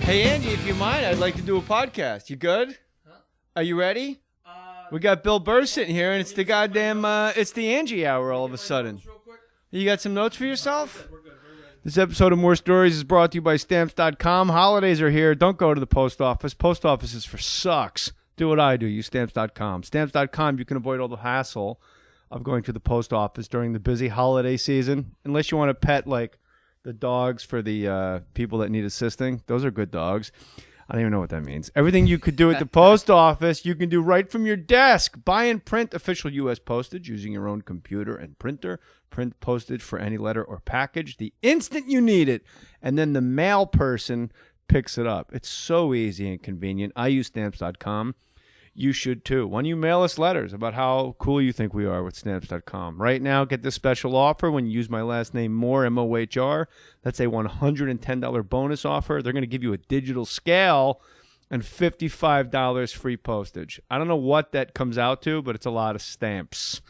Hey, Angie, if you mind, I'd like to do a podcast. You good? Huh? Are you ready? We got Bill Burr sitting here, and it's the goddamn, it's the Angie hour all of a sudden. You got some notes for yourself? We're good. This episode of More Stories is brought to you by Stamps.com. Holidays are here. Don't go to the post office. Post office is for sucks. Do what I do. Use Stamps.com. Stamps.com, you can avoid all the hassle of going to the post office during the busy holiday season. Unless you want to pet, like, the dogs for the people that need assisting. Those are good dogs. I don't even know what that means. Everything you could do at the post office, you can do right from your desk. Buy and print official U.S. postage using your own computer and printer. Print postage for any letter or package the instant you need it. And then the mail person picks it up. It's so easy and convenient. I use Stamps.com. You should too. Why don't you mail us letters about how cool you think we are with Stamps.com? Right now, get this special offer when you use my last name, Mohr, M-O-H-R. That's a $110 bonus offer. They're going to give you a digital scale and $55 free postage. I don't know what that comes out to, but it's a lot of stamps.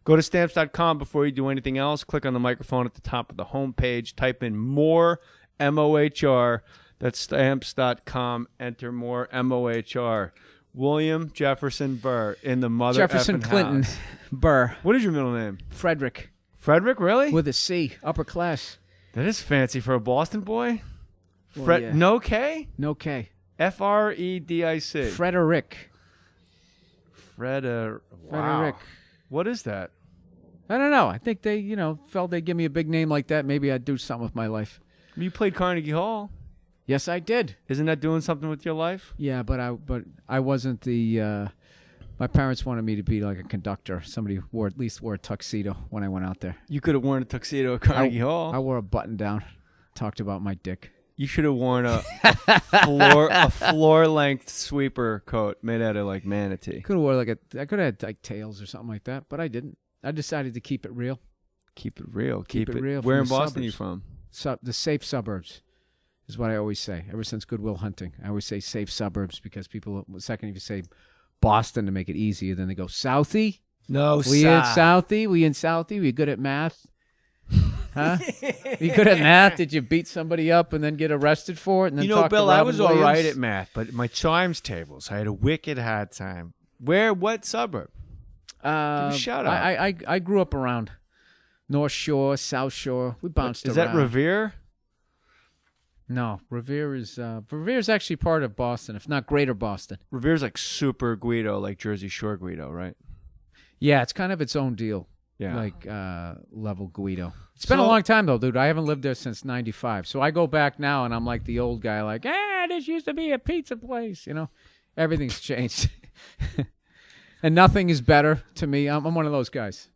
Go to Stamps.com before you do anything else. Click on the microphone at the top of the homepage. Type in Mohr, M-O-H-R. That's Stamps.com. Enter Mohr, M-O-H-R. William Jefferson Burr in the mother Jefferson Clinton house. Burr. What is your middle name? Frederick. Frederick, really? With a C, upper class. That is fancy for a Boston boy. Well, yeah. No K? No K. F-R-E-D-I-C. Frederick. Wow. Frederick. What is that? I don't know. I think they, felt they'd give me a big name like that. Maybe I'd do something with my life. You played Carnegie Hall. Yes, I did. Isn't that doing something with your life? Yeah, but I wasn't the. My parents wanted me to be like a conductor. Somebody at least wore a tuxedo when I went out there. You could have worn a tuxedo at Carnegie Hall. I wore a button down. Talked about my dick. You should have worn a floor length sweeper coat made out of like manatee. Could have wore I could have had like tails or something like that, but I didn't. I decided to keep it real. Keep it real. Keep it real. Where in Boston are you from? The safe suburbs. Is what I always say. Ever since Good Will Hunting, I always say safe suburbs because people, the second if you say Boston to make it easier, then they go Southie. No, we in Southie. We in Southie. We good at math. Huh? You good at math? Did you beat somebody up and then get arrested for it? And then talk Bill, to Robin I was Williams? all right at math, but my chimes tables, I had a wicked hard time. What suburb? Give a shout out. I grew up around North Shore, South Shore. We bounced around. Is that Revere? No, Revere is actually part of Boston, if not Greater Boston. Revere's like super Guido, like Jersey Shore Guido, right? Yeah, it's kind of its own deal. Yeah. Like level Guido. It's been a long time, though, dude. I haven't lived there since 95. So I go back now, and I'm like the old guy, like, this used to be a pizza place, Everything's changed. And nothing is better to me. I'm one of those guys.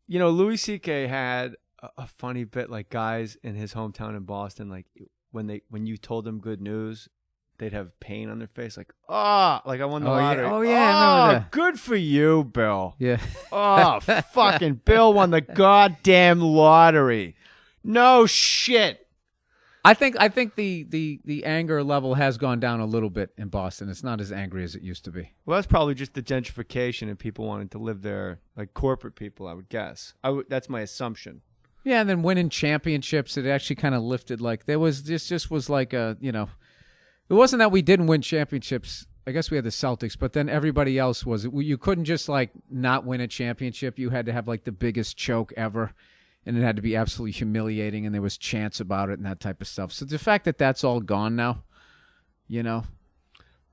Louis C.K. had a funny bit, like guys in his hometown in Boston, like when you told them good news, they'd have pain on their face, like like I won the lottery. Yeah. Oh yeah, I remember that. Good for you, Bill. Yeah. Fucking Bill won the goddamn lottery. No shit. I think the anger level has gone down a little bit in Boston. It's not as angry as it used to be. Well, that's probably just the gentrification and people wanting to live there, like corporate people, I would guess. That's my assumption. Yeah, and then winning championships, it actually kind of lifted. Like there was just was like a it wasn't that we didn't win championships. I guess we had the Celtics, but then everybody else was. You couldn't just like not win a championship. You had to have like the biggest choke ever, and it had to be absolutely humiliating. And there was chants about it and that type of stuff. So the fact that that's all gone now,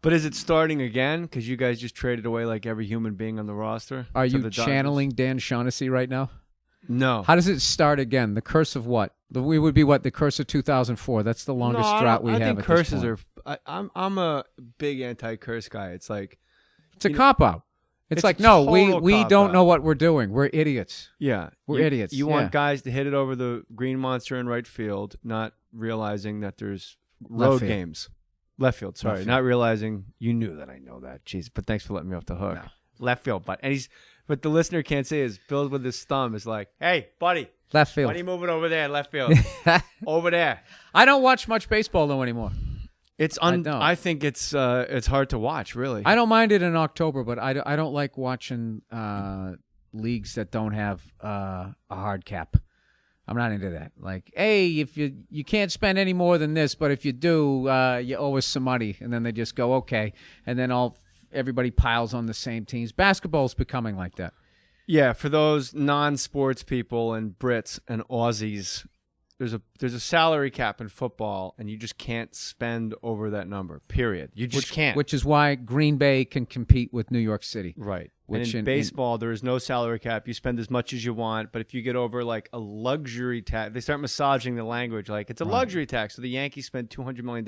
But is it starting again? Because you guys just traded away like every human being on the roster. Are you channeling Dan Shaughnessy right now? No. How does it start again? The curse of what? We would be what? The curse of 2004. That's the longest drought we have. I think curses are. I'm a big anti-curse guy. It's like it's a cop out. It's like no, we don't know what we're doing. We're idiots. Yeah, we're idiots. You want guys to hit it over the green monster in right field, not realizing that there's road games. Left field. Sorry, not realizing you knew that. I know that. Jeez, but thanks for letting me off the hook. No. Left field, but the listener can't see is Bill with his thumb is like, hey, buddy. Left field. Why are you moving over there, left field? Over there. I don't watch much baseball, though, anymore. I think it's hard to watch, really. I don't mind it in October, but I don't like watching leagues that don't have a hard cap. I'm not into that. Like, hey, if you can't spend any more than this, but if you do, you owe us some money. And then they just go, okay. And then everybody piles on the same teams. Basketball's becoming like that. Yeah, for those non-sports people and Brits and Aussies, there's a salary cap in football, and you just can't spend over that number, period. You just can't. Which is why Green Bay can compete with New York City. Right. And in baseball, there is no salary cap. You spend as much as you want, but if you get over like a luxury tax, they start massaging the language. Like, it's a luxury tax. So the Yankees spend $200 million,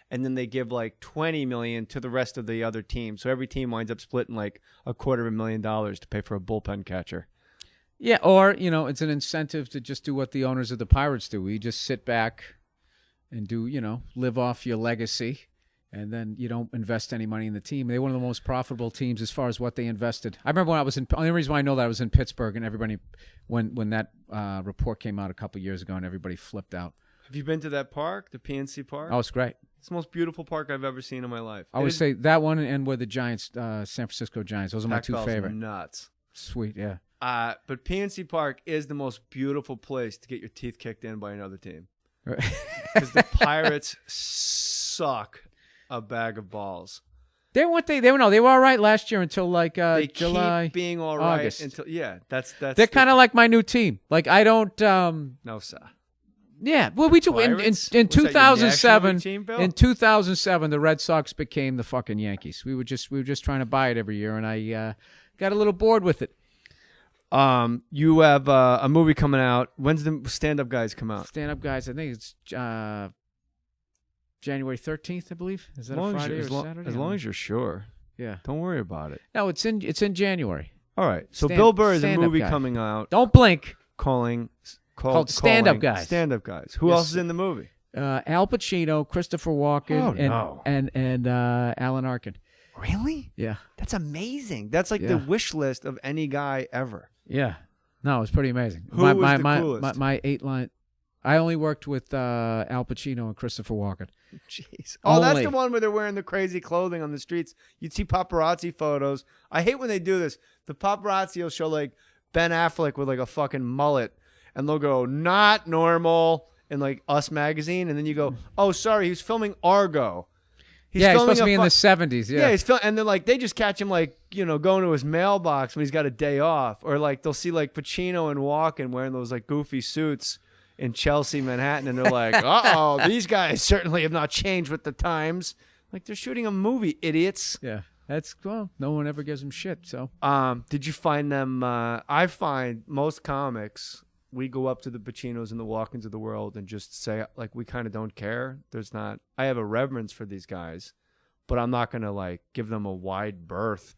and then they give like $20 million to the rest of the other teams. So every team winds up splitting like $250,000 to pay for a bullpen catcher. Yeah, or, it's an incentive to just do what the owners of the Pirates do. You just sit back and do, live off your legacy. And then you don't invest any money in the team. They're one of the most profitable teams as far as what they invested. I remember when I was the only reason why I know that I was in Pittsburgh, and everybody, when that report came out a couple years ago, and everybody flipped out. Have you been to that park, the PNC Park? Oh, it's great. It's the most beautiful park I've ever seen in my life. I would say that one and where the Giants, San Francisco Giants, those are my two favorite. Nuts. Sweet, yeah. But PNC Park is the most beautiful place to get your teeth kicked in by another team. Because the Pirates suck a bag of balls. They were all right last year until like they July. Keep being all right August. until that's. They're kind of like my new team. Like I don't. No, sir. Yeah, well, we do in 2007. In 2007, the Red Sox became the fucking Yankees. We were just trying to buy it every year, and I got a little bored with it. You have a movie coming out. When's the Stand Up Guys come out? Stand Up Guys, I think it's January 13th, I believe. Is that a Friday or Saturday? As long as you're sure. Yeah. Don't worry about it. No, it's in January. All right. So Bill Burr is a movie coming out. Don't blink. Called Stand Up Guys. Stand Up Guys. Who else is in the movie? Al Pacino, Christopher Walken, and Alan Arkin. Really? Yeah. That's amazing. That's like the wish list of any guy ever. Yeah. No, it's pretty amazing. Who was the coolest? My 8-line. I only worked with Al Pacino and Christopher Walken. Jeez. Oh, that's the one where they're wearing the crazy clothing on the streets. You'd see paparazzi photos. I hate when they do this. The paparazzi will show like Ben Affleck with like a fucking mullet, and they'll go, not normal, in like Us magazine, and then you go, oh, sorry, he was filming Argo. He's supposed to be in the 70s. Yeah, he's and then like they just catch him like going to his mailbox when he's got a day off, or like they'll see like Pacino and Walken wearing those like goofy suits in Chelsea, Manhattan, and they're like, uh-oh, these guys certainly have not changed with the times. Like, they're shooting a movie, idiots. Yeah, no one ever gives them shit, so. Did you find them, I find most comics, we go up to the Pacinos and the Walkens of the world and just say, like, we kind of don't care. I have a reverence for these guys, but I'm not going to, like, give them a wide berth.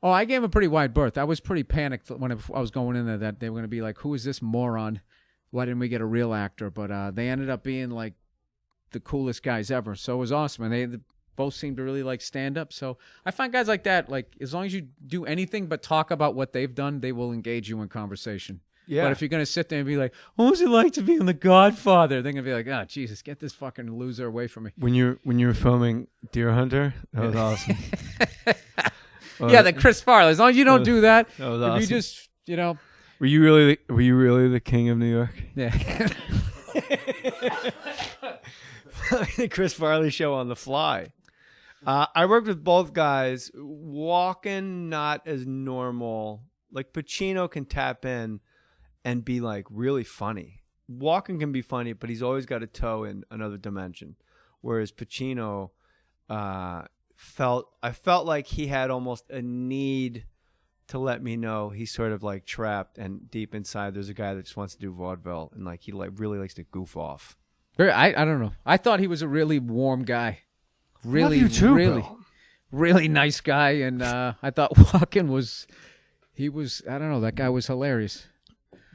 Oh, I gave them a pretty wide berth. I was pretty panicked when I was going in there that they were going to be like, who is this moron? Why didn't we get a real actor? But they ended up being like the coolest guys ever. So it was awesome. And they both seemed to really like stand up. So I find guys like that, like as long as you do anything but talk about what they've done, they will engage you in conversation. Yeah. But if you're going to sit there and be like, what was it like to be in The Godfather? They're going to be like, oh, Jesus, get this fucking loser away from me. When you were filming Deer Hunter, that was awesome. Yeah, the Chris Farley. As long as you don't do that. That was awesome. If you just, Were you really the king of New York? Yeah. The Chris Farley show on the fly. I worked with both guys. Walken, not as normal. Like Pacino can tap in and be like really funny. Walken can be funny, but he's always got a toe in another dimension. Whereas Pacino, I felt like he had almost a need to let me know he's sort of like trapped, and deep inside there's a guy that just wants to do vaudeville, and like he like really likes to goof off. I don't know. I thought he was a really warm guy. Really, love you too, really, Bill. Really nice guy, and I thought Walken was I don't know, that guy was hilarious.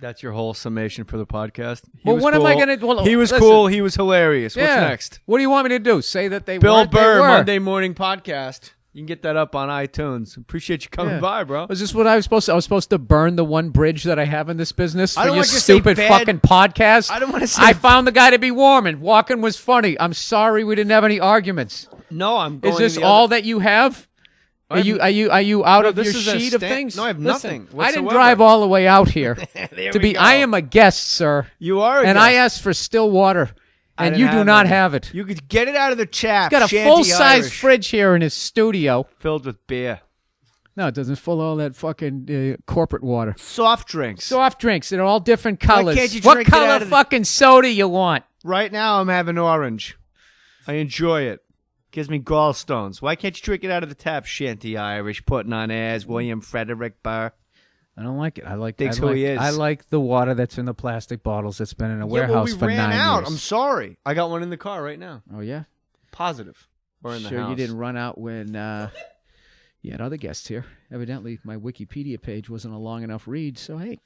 That's your whole summation for the podcast? What am I going to... He was cool. He was hilarious. What's next? What do you want me to do? Say that they Bill weren't? Burr, they were. Monday Morning Podcast. You can get that up on iTunes. Appreciate you coming by, bro. Was this what I was supposed to... I was supposed to burn the one bridge that I have in this business for your stupid fucking podcast? I don't want to say... I found the guy to be warm, and Walken was funny. I'm sorry we didn't have any arguments. No, I'm going... Is this all that you have? Are you out of your this is a sheet of things? No, I have Listen, nothing I didn't whatsoever. drive all the way out here to be. go. I am a guest, sir. You are a and guest. I asked for still water, I and didn't you do not any. have it. You could get it out of the chap. He's got a Shanty full-size Irish, fridge here in his studio. filled with beer. No, it doesn't full of all that fucking corporate water. Soft drinks. Soft drinks in all different colors. can't you What drink it color out of the- fucking soda you want? Right now, I'm having orange. I enjoy it. Gives me gallstones. Why can't you drink it out of the tap? Shanty Irish, putting on airs. William Frederick Burr. I don't like it. I like he is. I like the water that's in the plastic bottles that's been in a warehouse we for ran 9 out. years. I'm sorry. I got one in the car right now. Oh yeah, Positive. Or in the sure house. you didn't run out when you had other guests here. Evidently, my Wikipedia page wasn't a long enough read. So hey,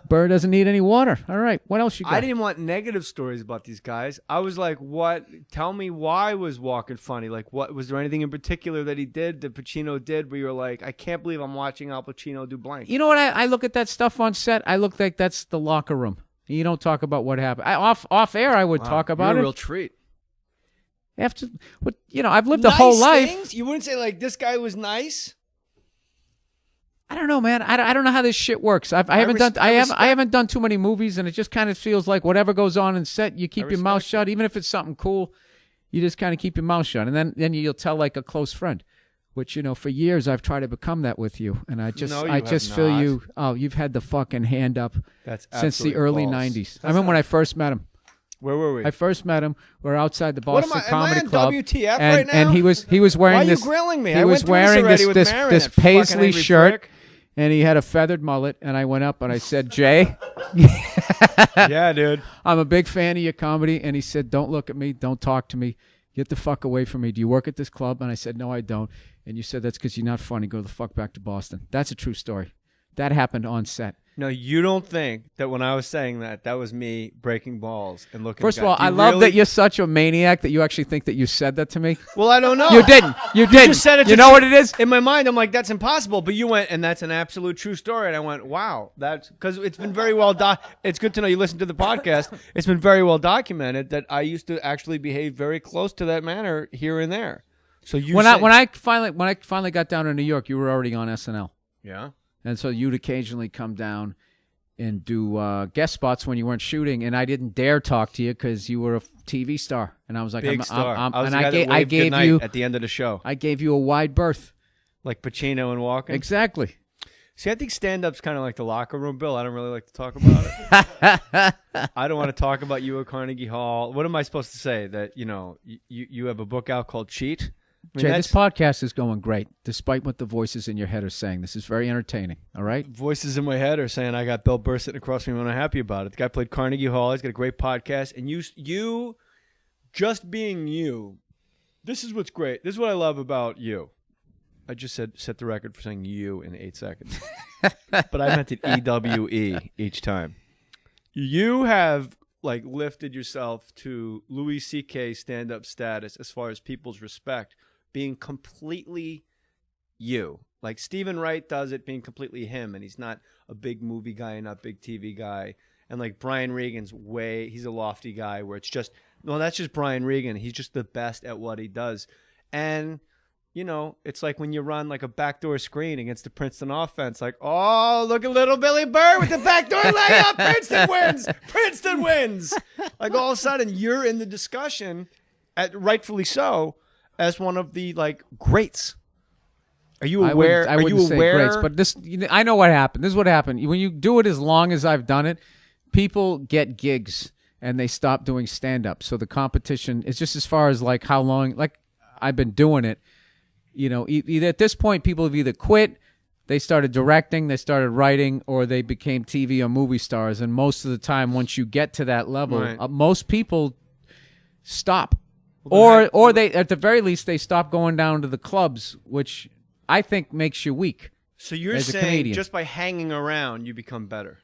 Burr doesn't need any water. All right, what else you got? I didn't want negative stories about these guys. I was like, what? Tell me why was Walken funny? Like, what was there anything in particular that he did, that Pacino did, where you were like, I can't believe I'm watching Al Pacino do blank? You know what? I look at that stuff on set. I look like that's the locker room. You don't talk about what happened. Off air, I would talk about You're it. a real treat. After what I've lived a whole life. Things? You wouldn't say like this guy was nice. I don't know, man. I don't know how this shit works. I haven't done too many movies, and it just kind of feels like whatever goes on in set, you keep your mouth shut. Even if it's something cool, you just kind of keep your mouth shut, and then you'll tell like a close friend. Which for years I've tried to become that with you, and I just feel not. you. Oh, you've had the fucking hand up That's since the absolutely early false. '90s. I remember when I first met him. Where were we? I first met him. We're outside the What Boston am I Comedy on Club, WTF and, right now? and he was Why wearing are this. you grilling me? He I was went through wearing already this with this Marin, this that fucking paisley angry shirt, prick. and he had a feathered mullet. And I went up and I said, Jay, Yeah, dude. I'm a big fan of your comedy. And he said, don't look at me, don't talk to me, get the fuck away from me. Do you work at this club? And I said, no, I don't. And you said, that's because you're not funny. Go the fuck back to Boston. That's a true story. That happened on set. No, you don't think that when I was saying that was me breaking balls and looking. First at of all, guys. I love that you're such a maniac that you actually think that you said that to me. Well, I don't know. You didn't. You didn't. just said it you to know tr- what it is? In my mind, I'm like, that's impossible. But you went, and that's an absolute true story. And I went, wow, that's because it's been very well done. It's good to know you listen to the podcast. It's been very well documented that I used to actually behave very close to that manner here and there. So you When I finally got down to New York, you were already on SNL. yeah. And so you'd occasionally come down and do guest spots when you weren't shooting, and I didn't dare talk to you because you were a TV star. And I was like, Big star. I'm, I was and the guy that I waved gave goodnight you at the end of the show, I gave you a wide berth. like Pacino and Walken. Exactly. See, I think stand-up's kind of like the locker room, Bill. I don't really like to talk about it. I don't want to talk about you at Carnegie Hall. What am I supposed to say? That you have a book out called Cheat? I mean, Jay, this podcast is going great, despite what the voices in your head are saying. This is very entertaining, all right? Voices in my head are saying I got Bill Burr sitting across from me when I'm happy about it. The guy played Carnegie Hall. He's got a great podcast. And you just being you, this is what's great. This is what I love about you. I just set the record for saying you in 8 seconds. But I meant it EWE each time. You have lifted yourself to Louis C.K. stand-up status as far as people's respect, being completely you. Like Stephen Wright does it, being completely him, and he's not a big movie guy and not a big TV guy. And like Brian Regan's he's a lofty guy where it's just, no, that's just Brian Regan. He's just the best at what he does. And it's like when you run like a backdoor screen against the Princeton offense, like, oh, look at little Billy Burr with the backdoor layup. Princeton wins. Princeton wins. Like all of a sudden you're in the discussion, rightfully so, as one of the greats. Are you aware? I wouldn't say aware? greats, but this, I know what happened. This is what happened. When you do it as long as I've done it, people get gigs and they stop doing stand-up. So the competition is just as far as how long, I've been doing it. Either at this point, people have either quit, they started directing, they started writing, or they became TV or movie stars. And most of the time, once you get to that level, right. Most people stop. Or they, at the very least, they stop going down to the clubs, which I think makes you weak. So you're as a saying Canadian. just by hanging around, you become better,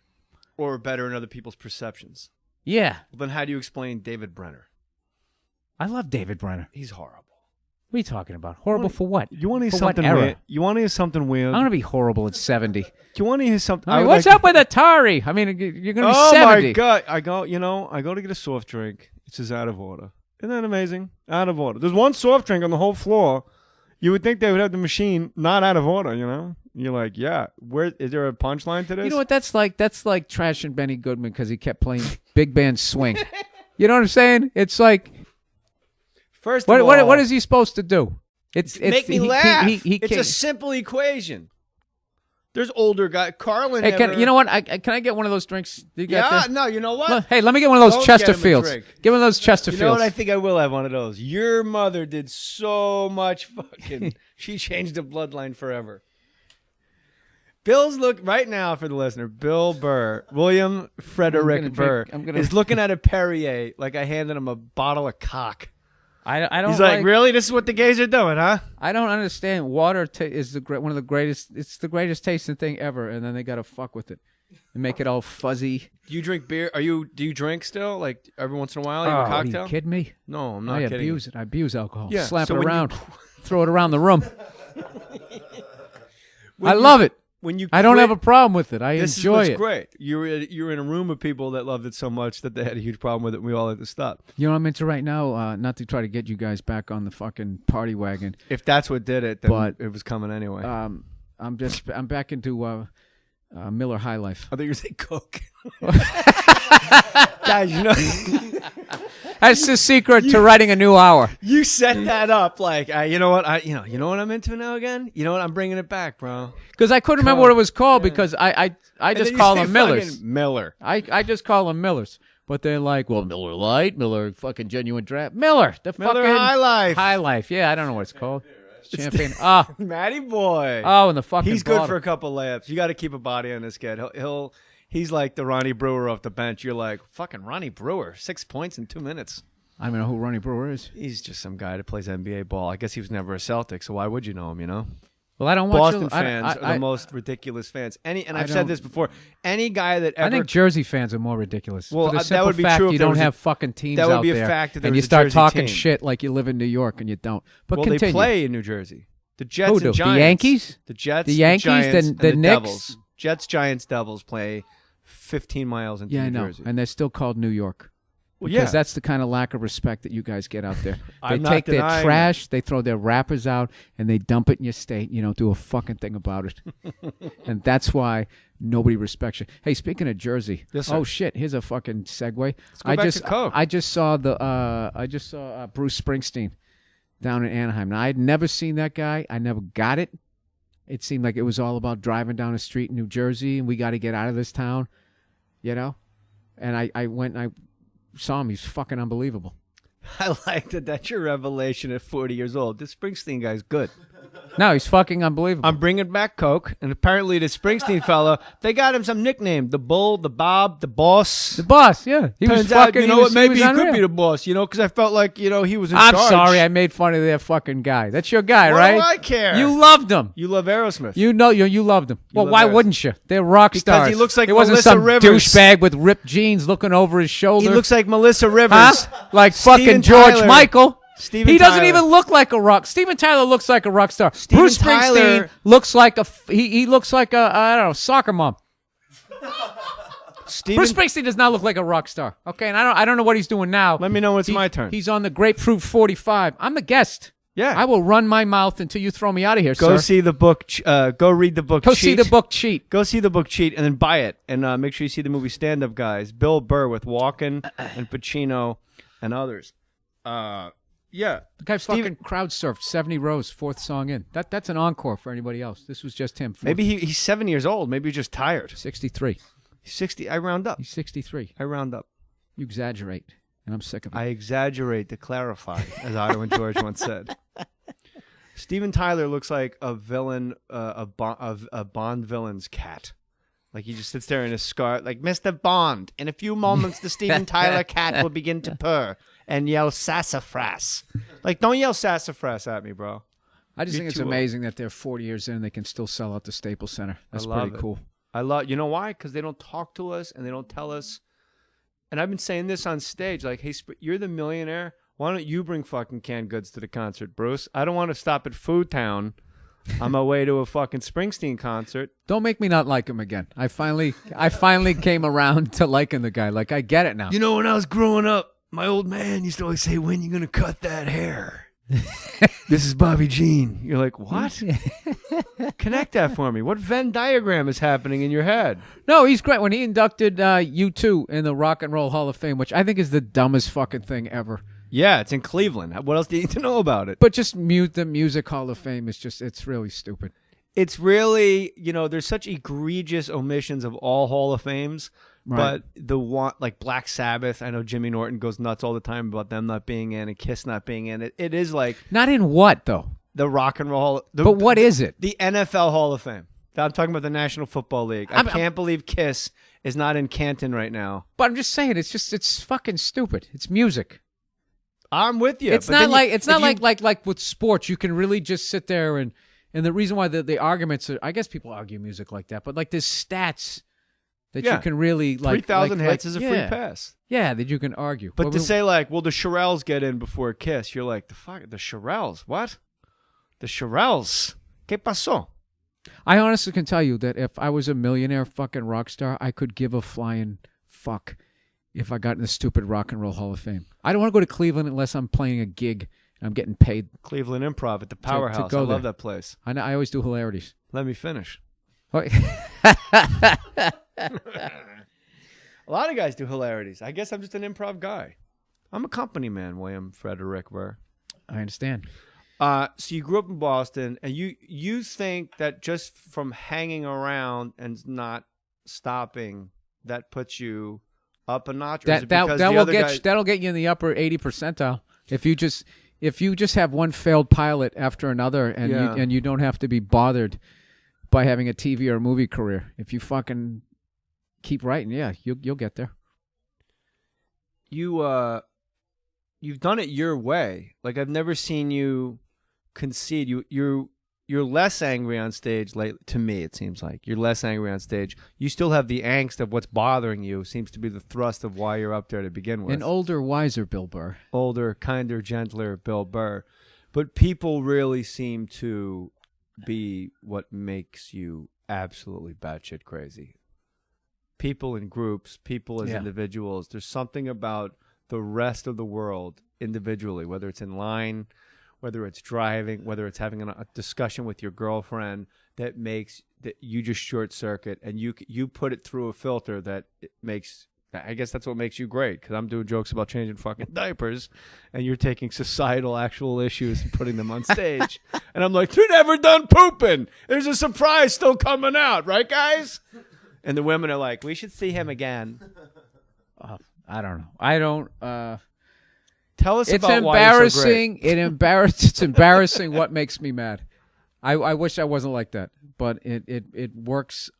or better in other people's perceptions. Yeah. Well, then how do you explain David Brenner? I love David Brenner. He's horrible. What are you talking about? Horrible for what? You want to hear For something what era? weird? You want to hear something weird? I'm going to be horrible at 70. Do you want to hear something? I mean, what's up with Atari? I mean, you're going to be 70. Oh my God! I go to get a soft drink. It says out of order. Isn't that amazing? Out of order. There's one soft drink on the whole floor. You would think they would have the machine not out of order, you know? You're like, yeah. Where is there a punchline to this? You know what that's like? That's like trashing Benny Goodman because he kept playing big band swing. You know what I'm saying? It's like, first of all, what is he supposed to do? It's make me laugh. It's a simple equation. There's older guys. Carlin. Hey, you know what? Can I get one of those drinks? You got there? No. You know what? Look, hey, let me get one of those Don't get him a Chesterfields. drink. Give one of those Chesterfields. You know what? I think I will have one of those. Your mother did so much fucking. She changed the bloodline forever. Bill's look right now for the listener. Bill Burr, William Frederick Burr, is looking at a Perrier like I handed him a bottle of cock. I don't. He's like, really? This is what the gays are doing, huh? I don't understand. Water is one of the greatest. It's the greatest tasting thing ever, and then they gotta fuck with it and make it all fuzzy. Do you drink beer? Do you drink still? Like every once in a while, you have a cocktail? Are you kidding me? No, I'm not kidding. I abuse it. I abuse alcohol. Yeah, slap so it when around, throw it around the room. I love it. I don't have a problem with it. I enjoy it. This is great. You're in a room of people that loved it so much that they had a huge problem with it, and we all had to stop. You know what I'm into right now? Not to try to get you guys back on the fucking party wagon. If that's what did it, then it was coming anyway. I'm back into Miller High Life. I think you're saying Coke. Guys, you know. That's the secret to writing a new hour. You set that up like, you know what? You know what I'm into now again? You know what? I'm bringing it back, bro. Because I couldn't remember what it was called because I just call them Millers. Miller. I just call them Millers. But they're like, well, Miller Lite, Miller fucking genuine draft. Miller. The Miller fucking High Life. High Life. Yeah, I don't know what it's called. Champagne. Matty boy. Oh, and the fucking He's bottle. good for a couple layups. You got to keep a body on this kid. He's like the Ronnie Brewer off the bench. You're like, fucking Ronnie Brewer, 6 points in 2 minutes. I don't know who Ronnie Brewer is. He's just some guy that plays NBA ball. I guess he was never a Celtic, so why would you know him, you know? Well, I don't watch Boston fans are the most ridiculous fans. I've said this before. Any guy that ever... I think Jersey fans are more ridiculous. Well, for the that would be fact true if you there don't was have fucking teams that would out be a there, fact that there and was you a start Jersey talking team. shit like you live in New York and you don't. But well, continue. They play in New Jersey. The Jets Who do? and Giants. The Yankees? The Jets, the Yankees, the Giants, the and Knicks? Devils. Jets, Giants, Devils play 15 miles into New Jersey. And they're still called New York. Well, Because that's the kind of lack of respect that you guys get out there. They I'm take not their denying trash, they throw their wrappers out, and they dump it in your state. You don't do a fucking thing about it. And that's why nobody respects you. Hey, speaking of Jersey, yes, sir. Oh shit, here's a fucking segue. Let's go back to Coke. I just saw Bruce Springsteen down in Anaheim. Now I'd never seen that guy. I never got it. It seemed like it was all about driving down the street in New Jersey and we got to get out of this town, you know. And I went and I saw him. He's fucking unbelievable. I like that. That's your revelation at 40 years old. This Springsteen guy's good. No, he's fucking unbelievable. I'm bringing back Coke, and apparently the Springsteen fellow, they got him some nickname: the Bull, the Bob, the Boss. The Boss, yeah. He Turns was fucking. out, you know what? Maybe he unreal. could be the boss, you know, because I felt like, you know, he was in I'm charge. sorry, I made fun of that fucking guy. That's your guy, What right? do I care? You loved him. You love Aerosmith. You know you loved him. Well, love why Aerosmith. wouldn't you? They're rock stars. Because he looks like it wasn't Melissa some Rivers. douchebag with ripped jeans looking over his shoulder. He looks like Melissa Rivers. Huh? Like Steven fucking George Tyler. Michael. Steven He doesn't Tyler. even look like a rock. Steven Tyler looks like a rock star. Steven Bruce Springsteen Tyler- looks like he looks like a I don't know, soccer mom. Bruce Springsteen does not look like a rock star. Okay, and I don't know what he's doing now. Let me know when it's my turn. He's on the Grapefruit 45. I'm the guest. Yeah. I will run my mouth until you throw me out of here, Go sir. see the book. Go read the book. Go Cheat. see the book Cheat. Go see the book Cheat and then buy it. And make sure you see the movie Stand Up Guys. Bill Burr with Walken and Pacino and others. Yeah. The guy fucking crowd surfed 70 rows, fourth song in. That's an encore for anybody else. This was just him. Maybe he's 7 years old. Maybe he's just tired. 63. He's 60. I round up. He's 63. I round up. You exaggerate, and I'm sick of it. I exaggerate to clarify, as Otto and George once said. Steven Tyler looks like a villain of a Bond villain's cat. Like he just sits there in his scarf, like Mr. Bond. In a few moments, the Steven Tyler cat will begin to purr and yell sassafras. Like, don't yell sassafras at me, bro. I just You're think it's too amazing that they're 40 years in and they can still sell out the Staples Center. That's love pretty it. cool. You know why? Because they don't talk to us and they don't tell us. And I've been saying this on stage, like, hey, you're the millionaire. Why don't you bring fucking canned goods to the concert, Bruce? I don't want to stop at Food Town on my way to a fucking Springsteen concert. Don't make me not like him again. I finally came around to liking the guy. Like, I get it now. You know, when I was growing up, my old man used to always say, when you going to cut that hair? This is Bobby Jean. You're like, what? Connect that for me. What Venn diagram is happening in your head? No, he's great. When he inducted U2 in the Rock and Roll Hall of Fame, which I think is the dumbest fucking thing ever. Yeah, it's in Cleveland. What else do you need to know about it? But just the Music Hall of Fame is just, it's really stupid. It's really, there's such egregious omissions of all Hall of Fames. Right. But the one, like Black Sabbath, I know Jimmy Norton goes nuts all the time about them not being in and Kiss not being in. It is like... Not in what, though? The Rock and Roll... But what is it? The NFL Hall of Fame. I'm talking about the National Football League. I can't believe Kiss is not in Canton right now. But I'm just saying, it's fucking stupid. It's music. I'm with you. It's not like with sports. You can really just sit there and the reason why the arguments are... I guess people argue music like that, but like there's stats... That you can really, 3,000 hits is a free pass. Yeah, that you can argue. But to say, like, well, the Shirelles get in before Kiss, you're like, the Shirelles? What? The Shirelles? ¿Qué pasó? I honestly can tell you that if I was a millionaire fucking rock star, I could give a flying fuck if I got in the stupid Rock and Roll Hall of Fame. I don't want to go to Cleveland unless I'm playing a gig and I'm getting paid. Cleveland Improv at the Powerhouse. I love that place. I always do hilarities. Let me finish. A lot of guys do hilarities. I guess I'm just an improv guy. I'm a company man, William Frederick Burr. I understand. So you grew up in Boston, and you think that just from hanging around and not stopping, that puts you up a notch? That'll get you in the upper 80 percentile. If you just have one failed pilot after another, and you don't have to be bothered by having a TV or a movie career. If you fucking keep writing, you'll get there. You've done it your way. Like, I've never seen you concede. You're less angry on stage lately. To me, it seems like you're less angry on stage. You still have the angst of what's bothering you. Seems to be the thrust of why you're up there to begin with. An older, wiser Bill Burr. Older, kinder, gentler Bill Burr. But people really seem to be what makes you absolutely batshit crazy. People in groups, people as individuals. There's something about the rest of the world individually, whether it's in line, whether it's driving, whether it's having a discussion with your girlfriend, that makes that you just short circuit, and you put it through a filter that it makes. I guess that's what makes you great, because I'm doing jokes about changing fucking diapers, and you're taking societal actual issues and putting them on stage. And I'm like, you're never done pooping. There's a surprise still coming out, right, guys? And the women are like, we should see him again. I don't know. I don't. Tell us it's about why you're so great. It's embarrassing what makes me mad. I wish I wasn't like that, but it works.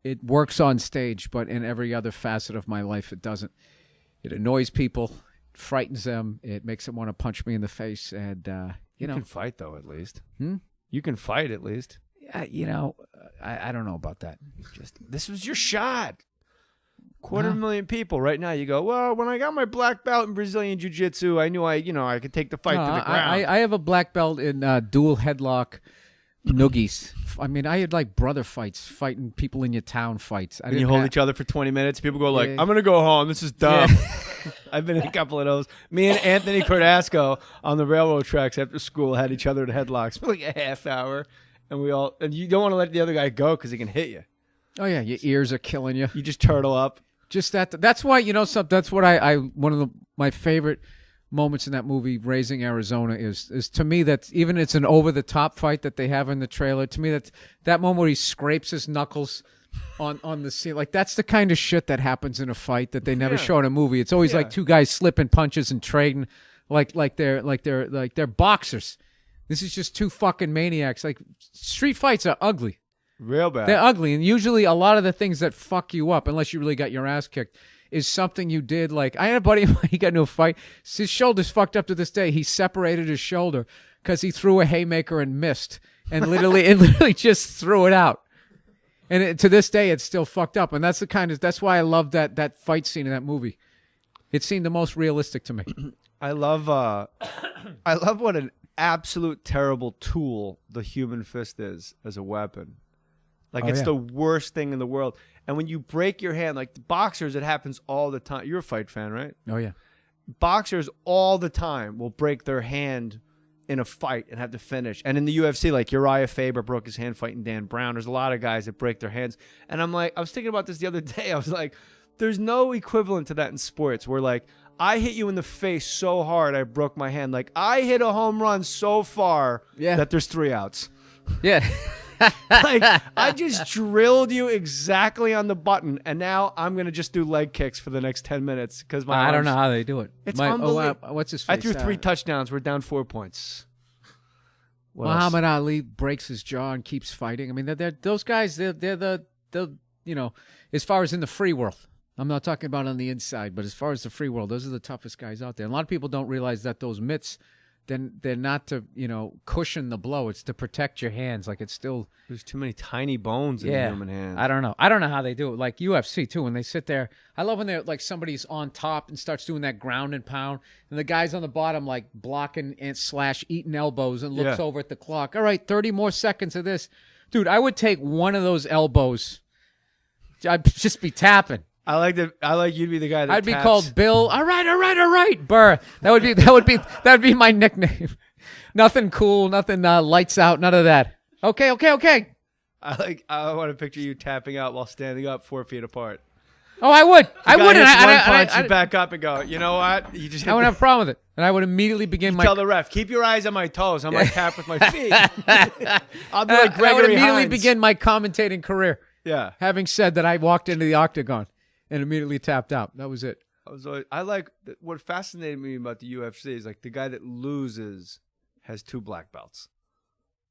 It works on stage, but in every other facet of my life, it doesn't. It annoys people, it frightens them, it makes them want to punch me in the face, and you know. You can fight though, at least. You can fight at least. I don't know about that. This was your shot. 250,000 people right now. You go, well, when I got my black belt in Brazilian Jiu-Jitsu, I knew I could take the fight to the ground. I have a black belt in dual headlock noogies. I mean, I had like brother fights, fighting people in your town fights. And you hold each other for 20 minutes. People go like, I'm going to go home. This is dumb. Yeah. I've been in a couple of those. Me and Anthony Cordasco on the railroad tracks after school had each other in headlocks for like a half hour. And you don't want to let the other guy go because he can hit you. Oh, yeah. Your ears are killing you. You just turtle up. Just that. That's why, that's what one of my favorite moments in that movie, Raising Arizona, is to me that even it's an over-the-top fight that they have in the trailer. To me, that moment where he scrapes his knuckles on the scene, like that's the kind of shit that happens in a fight that they never show in a movie. It's always like two guys slipping punches and trading like they're boxers. This is just two fucking maniacs. Like, street fights are ugly. Real bad. They're ugly, and usually a lot of the things that fuck you up, unless you really got your ass kicked, is something you did. Like, I had a buddy, he got into a fight. His shoulder's fucked up to this day. He separated his shoulder because he threw a haymaker and missed, and literally just threw it out. And to this day, it's still fucked up. And that's why I love that fight scene in that movie. It seemed the most realistic to me. I love what an absolute terrible tool the human fist is as a weapon. Like, it's the worst thing in the world. And when you break your hand, like the boxers, it happens all the time. You're a fight fan, right? Oh, yeah. Boxers all the time will break their hand in a fight and have to finish. And in the UFC, like Uriah Faber broke his hand fighting Dan Brown. There's a lot of guys that break their hands. And I'm like, I was thinking about this the other day. I was like, there's no equivalent to that in sports where like I hit you in the face so hard I broke my hand. Like I hit a home run so far that there's 3 outs. Yeah. Like I just drilled you exactly on the button, and now I'm gonna just do leg kicks for the next 10 minutes because I don't know how they do it. It's unbelievable. What's his face? I threw 3 touchdowns. We're down 4 points. Muhammad Ali breaks his jaw and keeps fighting. I mean, those guys. They're the as far as in the free world. I'm not talking about on the inside, but as far as the free world, those are the toughest guys out there. And a lot of people don't realize that those mitts, then they're not to, cushion the blow. It's to protect your hands. Like it's still. There's too many tiny bones in the human hand. I don't know. I don't know how they do it. Like UFC too, when they sit there. I love when they're like somebody's on top and starts doing that ground and pound, and the guy's on the bottom like blocking and / eating elbows and looks over at the clock. All right, 30 more seconds of this, dude. I would take one of those elbows. I'd just be tapping. I like you to be the guy that I'd be taps. called Bill. All right, Burr. That would be my nickname. Nothing cool, nothing lights out, none of that. Okay. I want to picture you tapping out while standing up 4 feet apart. Oh, I would. I would. You back up and go. You know what? I wouldn't have a problem with it, and I would immediately begin tell the ref, keep your eyes on my toes. I'm gonna tap with my feet. I'll be like Gregory I would immediately Hines. begin my commentating career. Yeah. Having said that, I walked into the octagon and immediately tapped out. That was it. I like what fascinated me about the UFC is like the guy that loses has 2 black belts.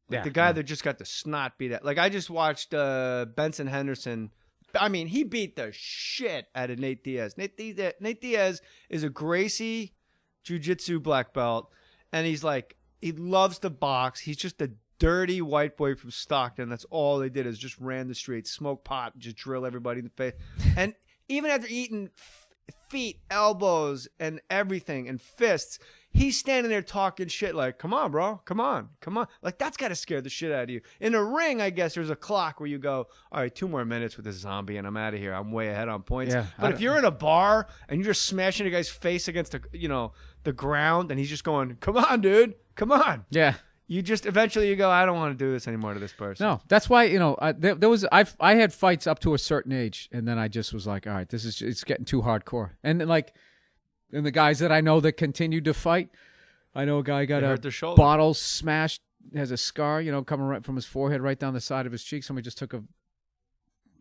Like the guy that just got the snot beat out. Like I just watched Benson Henderson. I mean, he beat the shit out of Nate Diaz. Nate Diaz is a Gracie jiu-jitsu black belt, and he's like, he loves to box. He's just a dirty white boy from Stockton. That's all they did is just ran the streets, smoke pot, just drill everybody in the face. And even after eating feet, elbows, and everything, and fists, he's standing there talking shit like, come on, bro, come on. Like, that's got to scare the shit out of you. In a ring, I guess there's a clock where you go, all right, 2 more minutes with this zombie, and I'm out of here. I'm way ahead on points. Yeah, but if you're in a bar, and you're just smashing a guy's face against the ground, and he's just going, come on, dude, come on. Yeah. You just eventually you go, I don't want to do this anymore to this person. No, that's why I had fights up to a certain age, and then I just was like, all right, it's getting too hardcore. And and the guys that I know that continued to fight, I know a guy got a bottle smashed, has a scar, coming right from his forehead right down the side of his cheek. Somebody just took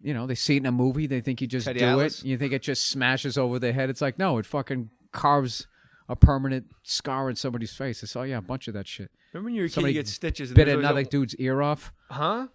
they see it in a movie, they think you just Teddy do Atlas? it, you think it just smashes over their head. It's like no, it fucking carves a permanent scar in somebody's face. I saw a bunch of that shit. Remember when you were a kid, you get stitches. And bit another dude's ear off. Huh?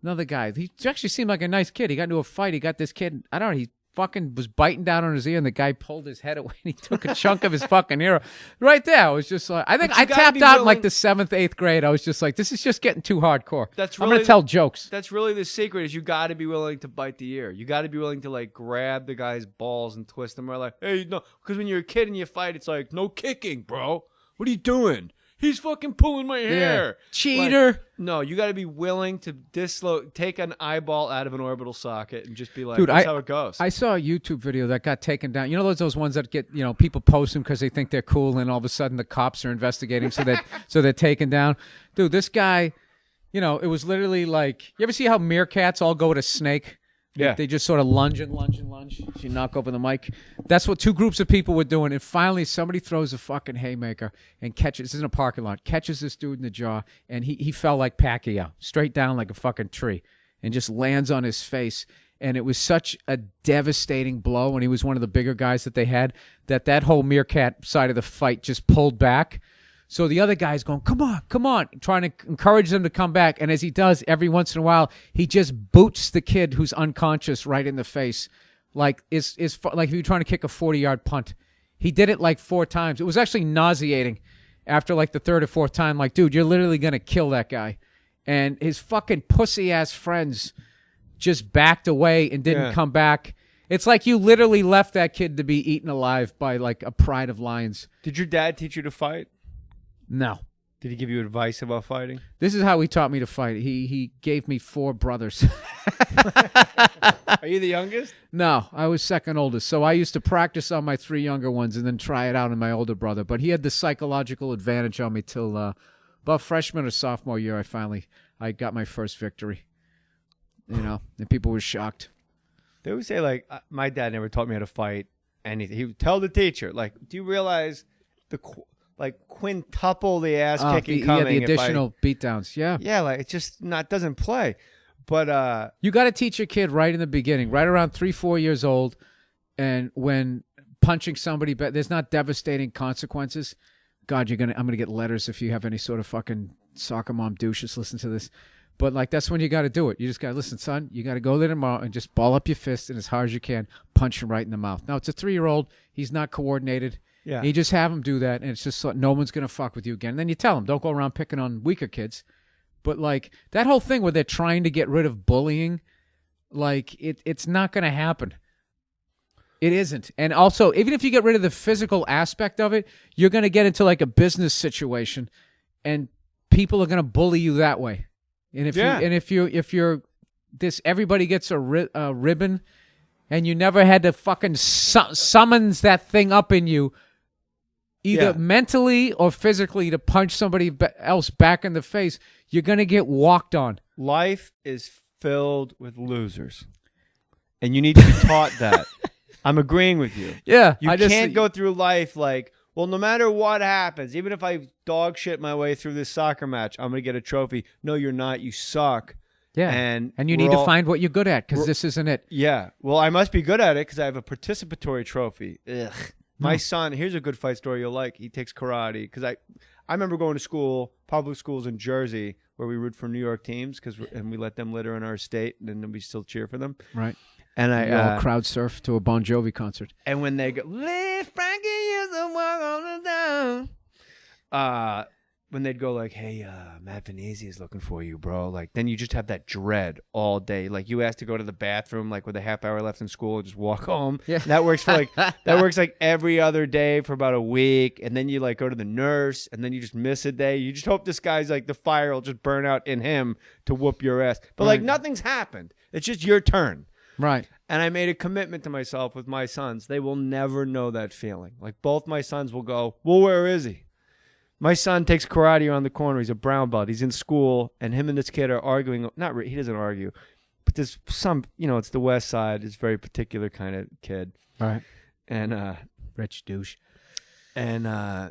Another guy. He actually seemed like a nice kid. He got into a fight. He got this kid. I don't know. He fucking was biting down on his ear, and the guy pulled his head away, and he took a chunk of his fucking ear. Right there. I was just like, I think I tapped out in like the 7th, 8th grade. I was just like, this is just getting too hardcore. I'm going to tell jokes. That's really the secret is you got to be willing to bite the ear. You got to be willing to like grab the guy's balls and twist them. Or like, hey, no. Because when you're a kid and you fight, it's like, no kicking, bro. What are you doing? He's fucking pulling my hair. Yeah. Cheater. Like, no, you got to be willing to take an eyeball out of an orbital socket and just be like, dude, that's how it goes. I saw a YouTube video that got taken down. You know those ones that get, people post them because they think they're cool, and all of a sudden the cops are investigating, so they're taken down. Dude, this guy, it was literally like, you ever see how meerkats all go at a snake? Yeah. They just sort of lunge and lunge and lunge. She knock over the mic. That's what 2 groups of people were doing. And finally, somebody throws a fucking haymaker and catches. This is in a parking lot. Catches this dude in the jaw, and he fell like Pacquiao, straight down like a fucking tree, and just lands on his face. And it was such a devastating blow, and he was one of the bigger guys that they had, that whole meerkat side of the fight just pulled back. So the other guy's going, come on, trying to encourage them to come back. And as he does, every once in a while, he just boots the kid who's unconscious right in the face. Like like if you're trying to kick a 40-yard punt. He did it like 4 times. It was actually nauseating after like the 3rd or 4th time. Like, dude, you're literally going to kill that guy. And his fucking pussy-ass friends just backed away and didn't come back. It's like you literally left that kid to be eaten alive by like a pride of lions. Did your dad teach you to fight? No. Did he give you advice about fighting? This is how he taught me to fight. He gave me 4 brothers. Are you the youngest? No, I was second oldest. So I used to practice on my 3 younger ones and then try it out on my older brother. But he had the psychological advantage on me till about freshman or sophomore year. I got my first victory. And people were shocked. They always say, like, my dad never taught me how to fight anything. He would tell the teacher, like, do you realize quintuple the ass kicking coming? Yeah, the additional beatdowns. Yeah. Yeah, like, it just doesn't play. But you got to teach your kid right in the beginning, right around 3-4 years old, and when punching somebody, there's not devastating consequences. God, I'm gonna get letters if you have any sort of fucking soccer mom douches listen to this. But like that's when you got to do it. You just got to listen, son. You got to go there tomorrow and just ball up your fist and as hard as you can, punch him right in the mouth. Now it's a 3-year-old. He's not coordinated. Yeah. You just have him do that, and it's just like, no one's gonna fuck with you again. And then you tell him, don't go around picking on weaker kids. But like that whole thing where they're trying to get rid of bullying, like it's not gonna happen. It isn't. And also, even if you get rid of the physical aspect of it, you're gonna get into like a business situation, and people are gonna bully you that way. And if you're this, everybody gets a ribbon, and you never had to fucking summons that thing up in you, either mentally or physically, to punch somebody else back in the face, you're gonna get walked on. Life is filled with losers, and you need to be taught that. I'm agreeing with you. Yeah, you can't go through life like, well, no matter what happens, even if I dog shit my way through this soccer match, I'm going to get a trophy. No, you're not. You suck. Yeah, and you need to find what you're good at, because this isn't it. Yeah. Well, I must be good at it because I have a participatory trophy. Ugh. My son, here's a good fight story you'll like. He takes karate because I remember going to school, public schools in Jersey, where we root for New York teams and we let them litter in our state, and then we still cheer for them. Right. And I crowd surf to a Bon Jovi concert. And when they go, "Lift Frankie is the walk on the down," when they'd go like, "Hey, Matt Venezia is looking for you, bro," like then you just have that dread all day. Like you ask to go to the bathroom, like with a half hour left in school, just walk home. Yeah, and that works for like every other day for about a week, and then you like go to the nurse, and then you just miss a day. You just hope this guy's like the fire will just burn out in him to whoop your ass. But like nothing's happened. It's just your turn. Right. And I made a commitment to myself with my sons. They will never know that feeling. Like both my sons will go, well, where is he? My son takes karate around the corner. He's a brown belt. He's in school, and him and this kid are arguing. He doesn't argue, but there's some, it's the West Side. It's a very particular kind of kid. Right. And rich douche. And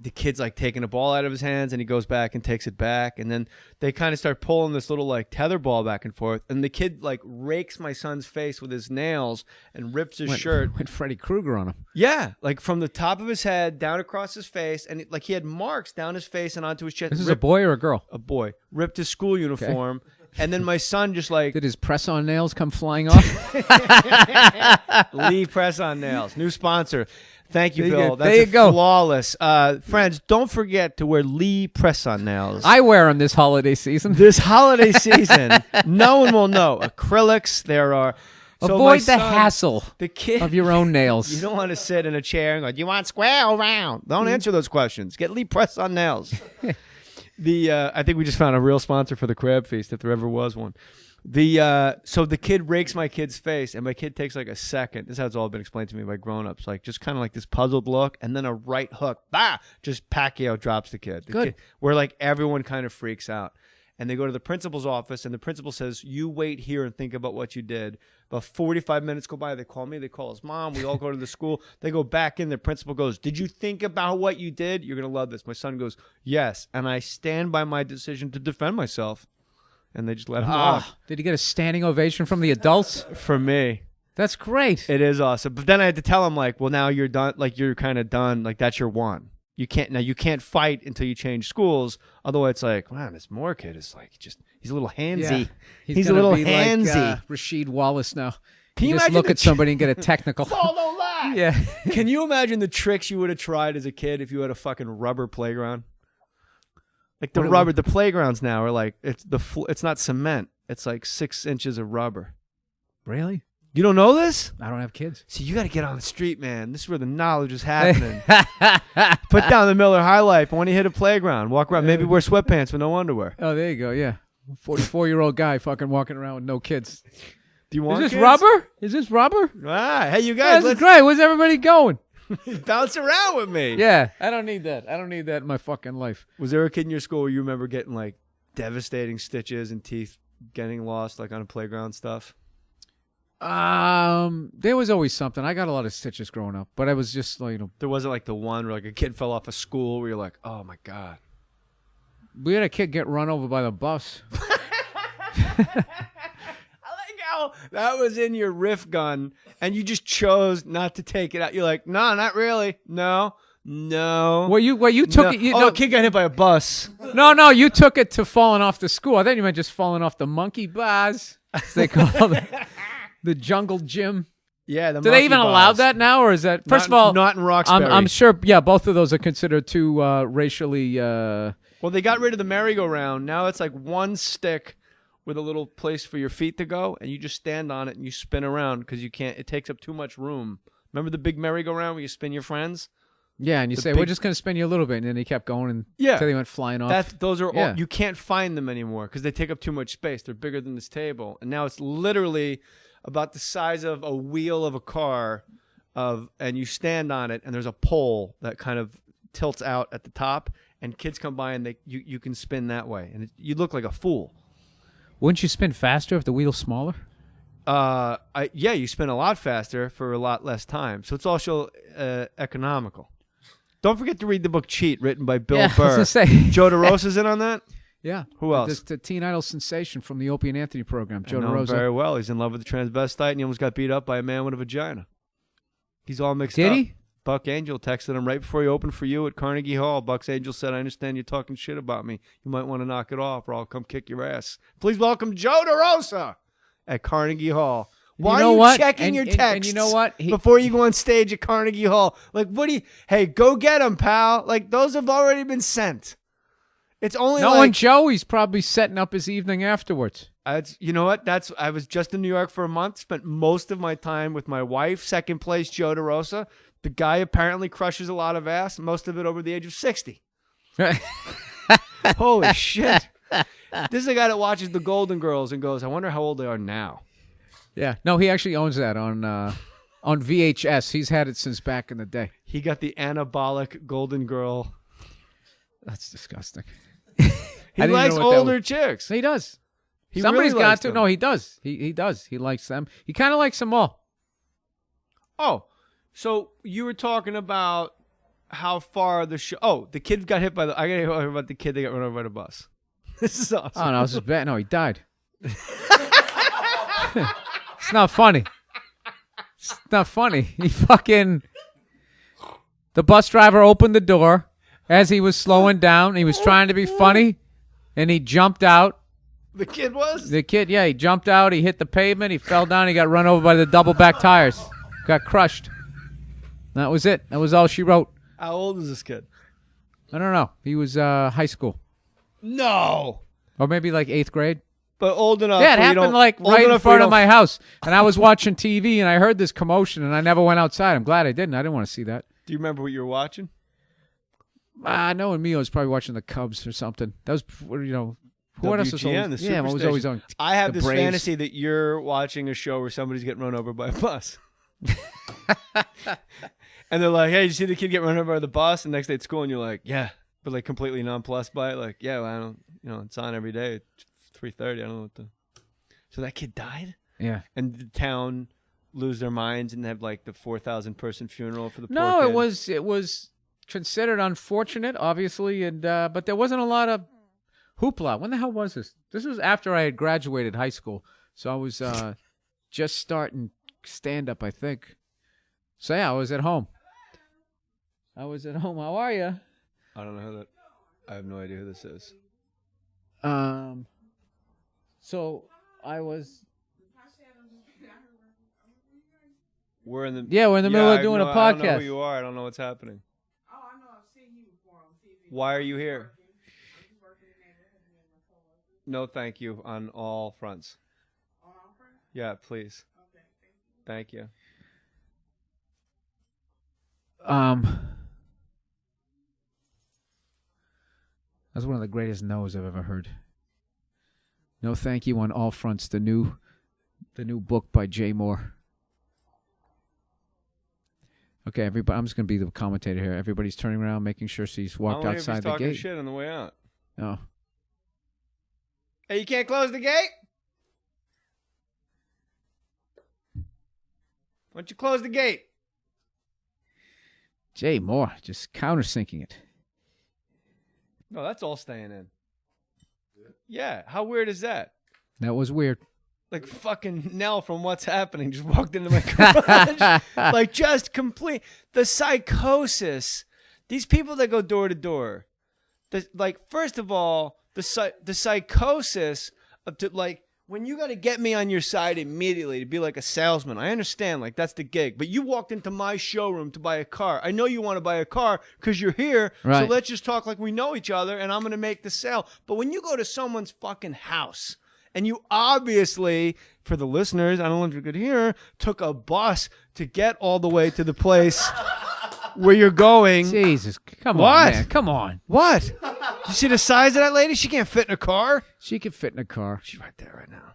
the kid's like taking a ball out of his hands, and he goes back and takes it back, and then they kind of start pulling this little like tether ball back and forth, and the kid like rakes my son's face with his nails and rips his shirt. Went Freddy Krueger on him. Yeah, like from the top of his head down across his face, and like he had marks down his face and onto his chest. This is a boy or a girl? A boy. Ripped his school uniform. Okay. And then my son just like... Did his press-on nails come flying off? Lee Press-On Nails. New sponsor. Thank you, Bill. There you go. Flawless. Friends, don't forget to wear Lee Press-On Nails. I wear them this holiday season. This holiday season, no one will know. Acrylics, there are... Avoid the hassle of your own nails. You don't want to sit in a chair and go, do you want square or round? Don't answer those questions. Get Lee Press-On Nails. I think we just found a real sponsor for the crab feast, if there ever was one. So the kid rakes my kid's face, and my kid takes like a second. This is how it's all been explained to me by grown-ups. Like just kind of like this puzzled look, and then a right hook. Just Pacquiao drops the kid. Good. Where like everyone kind of freaks out. And they go to the principal's office, and the principal says, you wait here and think about what you did. About 45 minutes go by. They call me. They call his mom. We all go to the school. They go back in. The principal goes, did you think about what you did? You're going to love this. My son goes, yes. And I stand by my decision to defend myself. And they just let him walk. Did he get a standing ovation from the adults? From me. That's great. It is awesome. But then I had to tell him, like, well, now you're done. Like, you're kind of done. Like, that's your one. You can't fight until you change schools. Otherwise, it's like, man, this Mohr kid is like he's a little handsy. Yeah. He's a little handsy. Like, Rasheed Wallace now. Can you just imagine look at somebody and get a technical? Follow that. Yeah. Can you imagine the tricks you would have tried as a kid if you had a fucking rubber playground? Like the playgrounds now are like it's not cement. It's like 6 inches of rubber. Really? You don't know this? I don't have kids. See, you got to get on the street, man. This is where the knowledge is happening. Put down the Miller High Life. And when you hit a playground, walk around. Maybe wear sweatpants with no underwear. Oh, there you go. Yeah. 44-year-old guy fucking walking around with no kids. Do you want Is this kids? rubber? Is this rubber? Ah, hey, you Yeah, guys. this is great. Where's everybody going? Bounce around with me. Yeah, I don't need that. I don't need that in my fucking life. Was there a kid in your school where you remember getting like devastating stitches and teeth getting lost like on a playground stuff? There was always something. I got a lot of stitches growing up, but I was just like, There wasn't like the one where like a kid fell off of school where you're like, oh my God. we had a kid get run over by the bus. I like how that was in your riff gun and you just chose not to take it out. You're like, no, not really. No. Well, you took it. A kid got hit by a bus. No, you took it to falling off the school. I thought you meant just falling off the monkey bars, as they call it. The jungle gym. Yeah. Do they even allow that now, or is that first of all not in Roxbury? I'm sure. Yeah, both of those are considered too racially. Well, they got rid of the merry-go-round. Now it's like one stick with a little place for your feet to go, and you just stand on it and you spin around because you can't. It takes up too much room. Remember the big merry-go-round where you spin your friends? Yeah, and you say we're just going to spin you a little bit, and then he kept going until he went flying off. Those are all. You can't find them anymore because they take up too much space. They're bigger than this table, and now it's literally about the size of a wheel of a car, and you stand on it, and there's a pole that kind of tilts out at the top, and kids come by and you can spin that way, and you look like a fool. Wouldn't you spin faster if the wheel's smaller? You spin a lot faster for a lot less time, so it's also economical. Don't forget to read the book Cheat, written by Bill Burr. I was gonna say. Joe DeRosa's in on that? Yeah. Who else? The Teen Idol sensation from the Opie and Anthony program, Joe I know him DeRosa. very well. He's in love with a transvestite, and he almost got beat up by a man with a vagina. He's all mixed up. Did he? Buck Angel texted him right before he opened for you at Carnegie Hall. Buck's Angel said, I understand you're talking shit about me. You might want to knock it off, or I'll come kick your ass. Please welcome Joe DeRosa at Carnegie Hall. Why are you checking your texts and you know what? before you go on stage at Carnegie Hall? Like, hey, go get them, pal. Like, those have already been sent. It's only knowing Joe, he's probably setting up his evening afterwards. You know what? I was just in New York for a month, spent most of my time with my wife, second place Joe DeRosa. The guy apparently crushes a lot of ass, most of it over the age of 60. Holy shit. This is a guy that watches the Golden Girls and goes, I wonder how old they are now. Yeah. No, he actually owns that on VHS. He's had it since back in the day. He got the anabolic Golden Girl. That's disgusting. He likes older chicks. He does. Somebody's really got to. Them. No, he does. He does. He likes them. He kind of likes them all. Oh, so you were talking about how far the show. Oh, the kid got hit by the. I got to hear about the kid that got run over by the bus. This is awesome. Oh no, this is bad. No, he died. It's not funny. It's not funny. The bus driver opened the door as he was slowing down. He was trying to be funny, and he jumped out. The kid was? The kid, yeah, he jumped out. He hit the pavement. He fell down. He got run over by the double back tires. Got crushed. That was it. That was all she wrote. How old was this kid? I don't know. He was high school. No. Or maybe like 8th grade. But old enough. Yeah, it happened like right in front of my house. And I was watching TV and I heard this commotion and I never went outside. I'm glad I didn't. I didn't want to see that. Do you remember what you were watching? No, and Mio was probably watching the Cubs or something. That was before, what else was always, yeah, what was always on? I have this Braves. fantasy that you're watching a show where somebody's getting run over by a bus. And they're like, hey, did you see the kid get run over by the bus? And next day at school, and you're like, yeah. But like completely nonplussed by it. Like, yeah, well, I don't, it's on every day. It's 3:30. I don't know what the. So that kid died? Yeah. And the town lose their minds and have like the 4,000 person funeral for the poor No, kid? it was considered unfortunate, obviously, and but there wasn't a lot of hoopla. When the hell was this? This was after I had graduated high school, so I was just starting stand up, I think. So yeah, I was at home. How are you? I don't know who that. I have no idea who this is. So I was. We're in the middle of doing a podcast. I don't know who you are. I don't know what's happening. Oh, I know. I've seen you before on TV. Why are you here? I'm just working in neighborhood. No, thank you on all fronts. On all fronts? Yeah, please. Okay, thank you. Thank you. That's one of the greatest no's I've ever heard. No thank you on all fronts. The new book by Jay Mohr. Okay, everybody. I'm just gonna be the commentator here. Everybody's turning around, making sure she's walked outside the talking gate. Shit on the way out. Oh. Hey, you can't close the gate? Why don't you close the gate? Jay Mohr just countersinking it. No, that's all staying in. Yeah, how weird is that? That was weird. Like fucking Nell from What's Happening just walked into my garage. Like just complete. The psychosis. These people that go door to door. Like, first of all, the psychosis of like, when you got to get me on your side immediately to be like a salesman, I understand, like, that's the gig. But you walked into my showroom to buy a car. I know you want to buy a car because you're here. Right. So let's just talk like we know each other, and I'm going to make the sale. But when you go to someone's fucking house, and you obviously, for the listeners, I don't know if you could hear, took a bus to get all the way to the place where you're going. Jesus, come What? on, man. Come on. What? You see the size of that lady? She can't fit in a car. She could fit in a car. She's right there right now.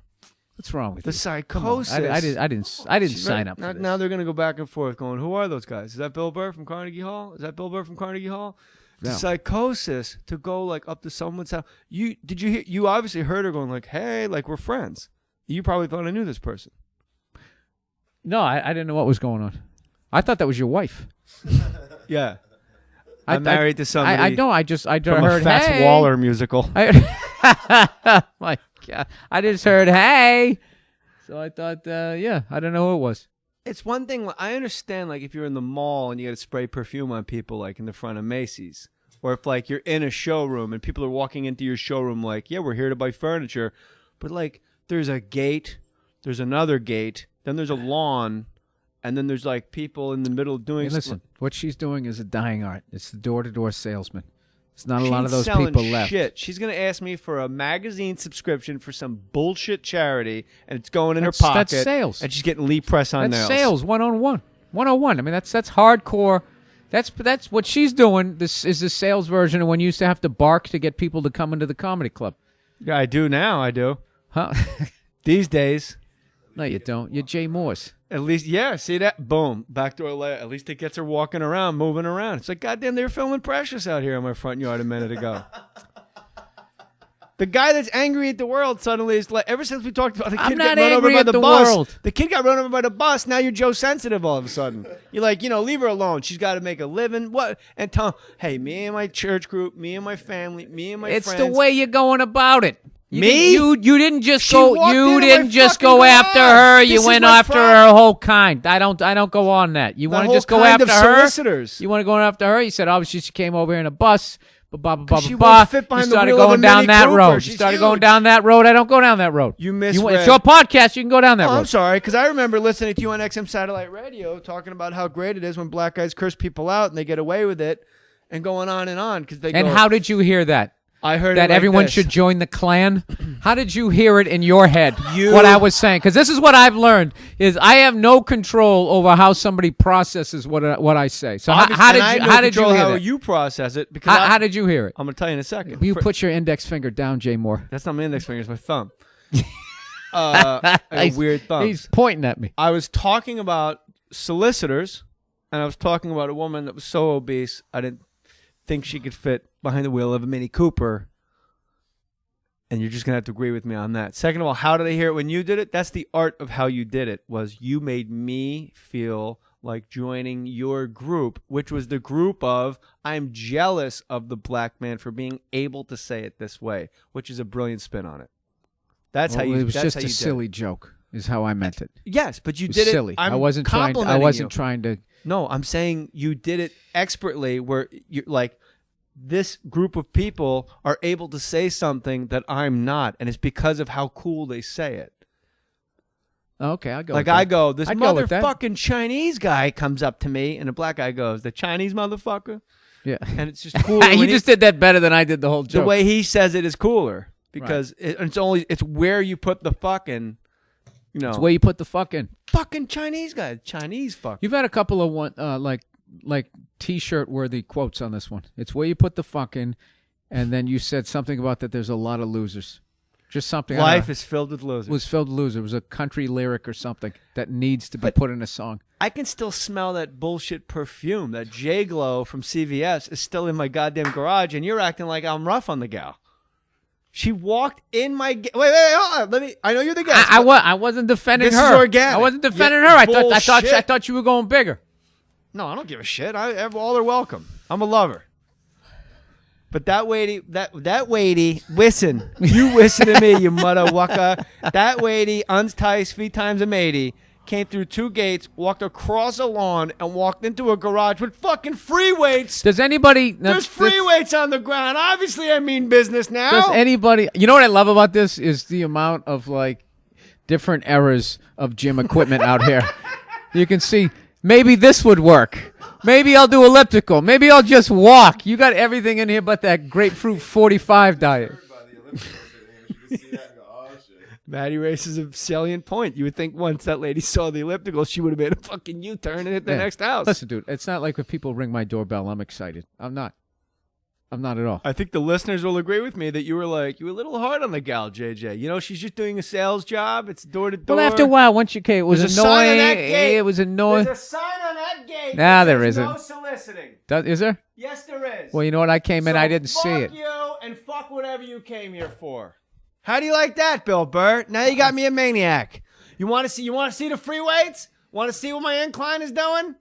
What's wrong with The you? psychosis. I didn't sign up for this. Now they're going to go back and forth going, who are those guys? Is that Bill Burr from Carnegie Hall? Is that Bill Burr from Carnegie Hall? The No. psychosis to go like up to someone's house. Did you hear? You obviously heard her going like, hey, like we're friends. You probably thought I knew this person. No, I didn't know what was going on. I thought that was your wife. Yeah. I'm married to somebody. I know. I from heard a Fats hey. Waller musical. My God. I just heard hey. So I thought, yeah, I don't know who it was. It's one thing. I understand, like, if you're in the mall and you got to spray perfume on people, like in the front of Macy's, or if like you're in a showroom and people are walking into your showroom, like, yeah, we're here to buy furniture, but like there's a gate, there's another gate, then there's a lawn, and then there's like people in the middle doing. Hey, listen, what she's doing is a dying art. It's the door-to-door salesman. There's not She a lot ain't of those selling people left. shit. She's gonna ask me for a magazine subscription for some bullshit charity, and it's going in That's- her pocket. that's sales. And she's getting Lee press on That's nails. sales 101. 101. I mean, that's hardcore. That's what she's doing. This is the sales version of when you used to have to bark to get people to come into the comedy club. Yeah, I do now. I do Huh? these days. No, you don't. You're Jay Morse. At least, yeah. See that? Boom. Backdoor layer. At least it gets her walking around, moving around. It's like, goddamn, they were filming Precious out here in my front yard a minute ago. The guy that's angry at the world suddenly is like, ever since we talked about the I'm kid not got run over angry by at the the bus. world. The kid got run over by the bus. Now you're Joe sensitive all of a sudden. You're like, leave her alone. She's got to make a living. What? And tell, hey, me and my church group, me and my family, me and my It's friends. the way you're going about it. Me? You didn't just She go. walked You into my didn't just fucking go after garage. her. This You is went my after problem. her whole kind. I don't go on that. You The want to whole just go kind after of her. solicitors. You want to go after her. You said obviously she came over in a bus. She won't fit behind You the started wheel of going a down Mini that Cooper. road. You She's started going huge. down that road. I don't go down that road. You misread. It's your podcast. You can go down that Oh, road. I'm sorry, because I remember listening to you on XM Satellite Radio talking about how great it is when black guys curse people out and they get away with it, and going on and on because they. And go, how did you hear that? I heard That it like everyone this. should join the Klan? How did you hear it in your head? You- What I was saying? Because this is what I've learned, is I have no control over how somebody processes what I say. So Obviously, how and I did have you no how did you control hear how that? you process it because How did you hear it? I'm gonna tell you in a second. Will you put your index finger down, Jay Mohr? That's not my index finger; it's my thumb. I got weird thumbs. He's pointing at me. I was talking about solicitors, and I was talking about a woman that was so obese I didn't think she could fit behind the wheel of a Mini Cooper. And you're just going to have to agree with me on that. Second of all, how did I hear it when you did it? That's the art of how you did it, was you made me feel like joining your group, which was the group of, I'm jealous of the black man for being able to say it this way, which is a brilliant spin on it. That's how you. It was that's just how a you did silly joke, is how I meant it. Yes, but you It was did silly. it. I'm I wasn't trying. I complimenting wasn't you. trying to. No, I'm saying you did it expertly, where you like. This group of people are able to say something that I'm not, and it's because of how cool they say it. Okay, I'll go. Like with that. I go, this I'd go with that. motherfucking Chinese guy comes up to me, and a black guy goes, the Chinese mother," Yeah, and it's just cooler. you when just did that better than I did the whole the joke. way he says it is cooler because it's where you put the fucking. You know, It's where you put the fuck in. fucking Chinese guy, Chinese fuck. You've had a couple of like T-shirt worthy quotes on this one. It's where you put the fuck in, and then you said something about that. There's a lot of losers. Just something. Life is filled with losers. It was filled with losers. It was a country lyric or something that needs to be put in a song. I can still smell that bullshit perfume. That J-Glow from CVS is still in my goddamn garage, and you're acting like I'm rough on the gal. She walked in my... Wait, hold on. Let me... I know you're the guest. I wasn't defending This her. is organic. I wasn't defending Yeah, her. I bullshit. thought you were going bigger. No, I don't give a shit. All are welcome. I'm a lover. But that weighty, listen. You listen to me, you motherfucker. That weighty, unties 3 times a matey, came through 2 gates, walked across a lawn, and walked into a garage with fucking free weights. Does anybody... There's free weights on the ground. Obviously, I mean business now. Does anybody... You know what I love about this is the amount of, like, different eras of gym equipment out here. You can see, maybe this would work. Maybe I'll do elliptical. Maybe I'll just walk. You got everything in here but that grapefruit 45 diet. Maddie raises a salient point. You would think once that lady saw the elliptical, she would have made a fucking U-turn and hit the next house. Listen, dude, it's not like if people ring my doorbell, I'm excited. I'm not at all. I think the listeners will agree with me that you were a little hard on the gal, JJ. You know, she's just doing a sales job. It's door to door. Well, after a while, once you came, it was There's a sign on annoying. that gate. It was annoying. There's a sign on that gate. Nah, that there says isn't. No soliciting. Is there? Yes, there is. Well, you know what? I came in, So I didn't see it. Fuck you and fuck whatever you came here for. How do you like that, Bill Burr? Now you got me a maniac. You want to see the free weights? Want to see what my incline is doing?